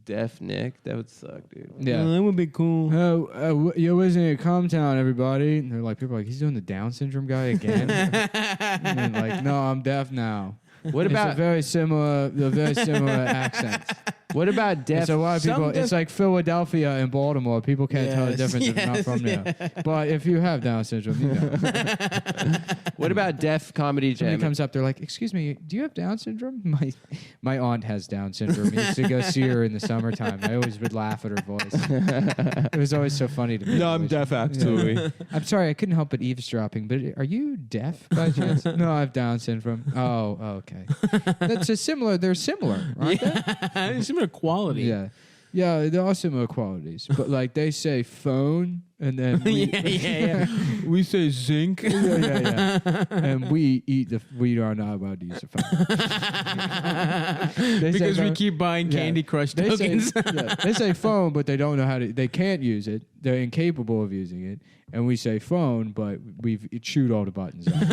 deaf Nick. That would suck, dude. Yeah. that would be cool. Oh, you're listening to Comtown, everybody. And they're like, people are like, he's doing the Down syndrome guy again. And like, no, I'm deaf now. What It's a about very similar accents. what about deaf? So a lot of Some people, deaf- it's like Philadelphia and Baltimore. People can't tell the Yes, difference if they're not from there. But if you have Down syndrome, you know. What about deaf comedy Somebody jam? comes up, they're like, "Excuse me, do you have Down syndrome?" My aunt has Down syndrome. I used to go see her in the summertime. I always would laugh at her voice. It was always so funny to me. No, I'm deaf actually. I'm sorry, I couldn't help but eavesdropping. But are you deaf by chance? No, I have Down syndrome. Oh, okay. That's a similar. They're similar, aren't they? Similar quality. Yeah. Yeah, there are similar qualities, but like they say phone, and then we, we say zinc. yeah, and we are not allowed to use a phone. They say Because we phone- keep buying yeah. Candy Crush They say, tokens. they say phone, but they don't know how to. They can't use it. They're incapable of using it. And we say phone, but we've chewed all the buttons out.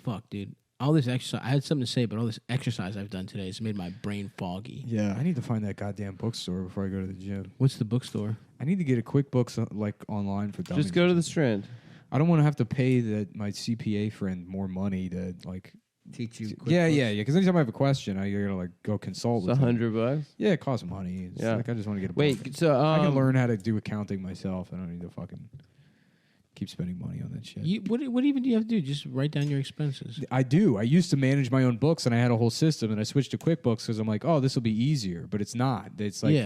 Fuck, dude. All this exercise. I had something to say, but all this exercise I've done today has made my brain foggy. Yeah, I need to find that goddamn bookstore before I go to the gym. What's the bookstore? I need to get a QuickBooks like online for dummies. Just go to the Strand. I don't want to have to pay my CPA friend more money to like Teach you. Yeah. Because anytime I have a question, I gotta like go consult It's with him. $100. Yeah, it costs money. It's Yeah. like I just want to get a book. Wait, so I can learn how to do accounting myself. I don't need to fucking keep spending money on that shit. What even do you have to do? Just write down your expenses. I do. I used to manage my own books, and I had a whole system, and I switched to QuickBooks because I'm like, oh, this will be easier, but it's not. It's like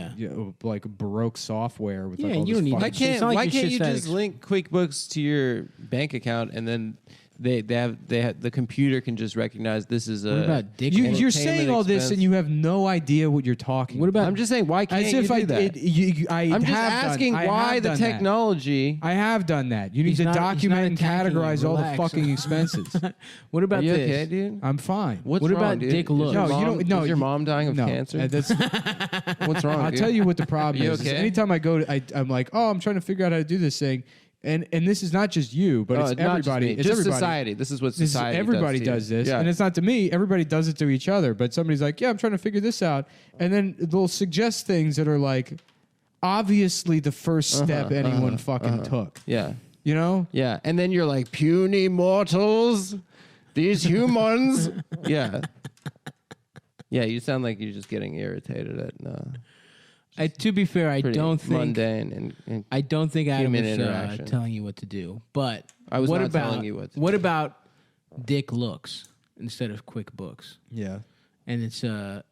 like Baroque software with like all you this don't need fucking Why It's not can't like why your can't shit's you that just link QuickBooks to your bank account and then they have the computer can just recognize this is a. What about dick? You're entertainment saying all this, expense. and you have no idea what you're talking. What about? I'm just saying, why can't as you if do I that? I'm I'm just asking why the technology. I have done that. You need He's to not- he's not document and attacking you. categorize all the Relax. fucking expenses. What about Are you this? okay, dude? I'm fine. What's What wrong, about dude? dick Is looks? your No, you mom- don't- no, Is your you- mom dying of No, cancer? that's, What's wrong? I'll dude? tell you what the problem Are you is. okay? Anytime I go, I'm like, oh, I'm trying to figure out how to do this thing, and this is not just you, but Oh, it's not just everybody. me. It's Just everybody. society. This is what This is- society everybody does to you. does this, Yeah. and it's not to me. Everybody does it to each other. But somebody's like, "Yeah, I'm trying to figure this out," and then they'll suggest things that are like, obviously the first step anyone fucking took. Yeah. You know? Yeah. And then you're like, puny mortals, these humans. Yeah. Yeah, you sound like you're just getting irritated at To be fair, I pretty don't think mundane and I don't think Adam human was interaction. telling you what to do. But I was what not about, telling you what to What do. about dick looks instead of QuickBooks? Yeah. And it's I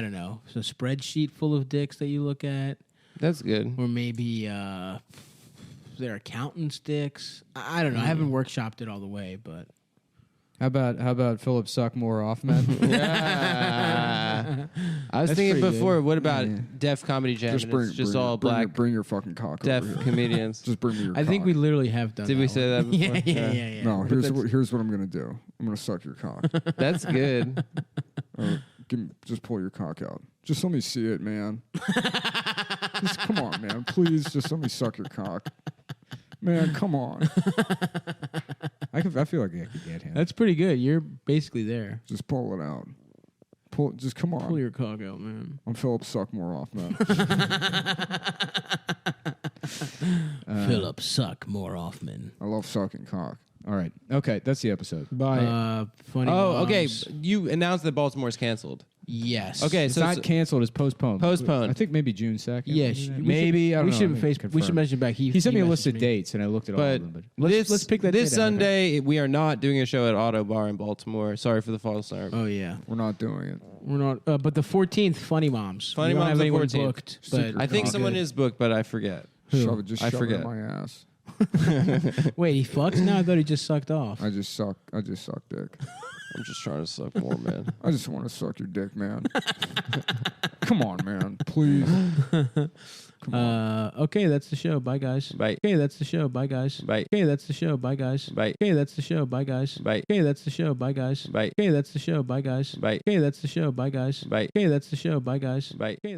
don't know, it's a spreadsheet full of dicks that you look at, that's good. or maybe their accountant's dicks. I don't know. I haven't workshopped it all the way, but How about Philip suck more off, man? Yeah. I was That's thinking pretty before, good. what about Def Comedy Jam? Just and bring, it's just bring, all bring, black bring your fucking cock deaf over here. comedians. Just bring me your I think cock. we literally have done. Did we that say one. that before? Yeah. No, But here's that's- here's what I'm gonna do. I'm gonna suck your cock. That's good. Just pull your cock out. Just let me see it, man. Just come on, man. Please, just let me suck your cock. Man, come on. I feel like I could get him. That's pretty good. You're basically there. Just pull it out. Just come on. Pull your cock out, man. I'm Philip Suck More Off, man. Philip, suck more Hoffman. I love sucking cock. All right. Okay, that's the episode. Bye. Funny. Oh, okay. Moms. You announced that Baltimore's canceled. Yes. Okay, It's so not canceled. It's postponed. Postponed. I think maybe June 2nd. Yes. Maybe. I don't we know. should I face. haven't We should confirmed. mention back. He sent me a list messaged of dates, and I looked at all But of them. But let's pick that this date out. Sunday, we are not doing a show at Auto Bar in Baltimore. Sorry for the false alarm. Oh yeah. We're not doing it. We're not. But the 14th, Funny Moms. Funny we don't Moms have the anyone 14th. booked. Secret But I think cock. someone is booked, but I forget. Shove it, just I shove forget. it in my ass. Wait, he fucks now? I thought he just sucked off. I just suck dick. I'm just trying to suck more, man. I just want to suck your dick, man. Come on, man. Please. Okay, that's the show. Bye, guys. Bye. Okay, that's the show. Bye, guys. Bye. Okay, that's the show. Bye, guys. Bye. Okay, that's the show. Bye, guys. Bye. Okay, that's the show. Bye, guys. Bye. Okay, that's the show. Bye, guys. Bye. Okay, that's the show. Bye, guys. Bye. Okay, that's the show. Bye, guys. Bye. Okay.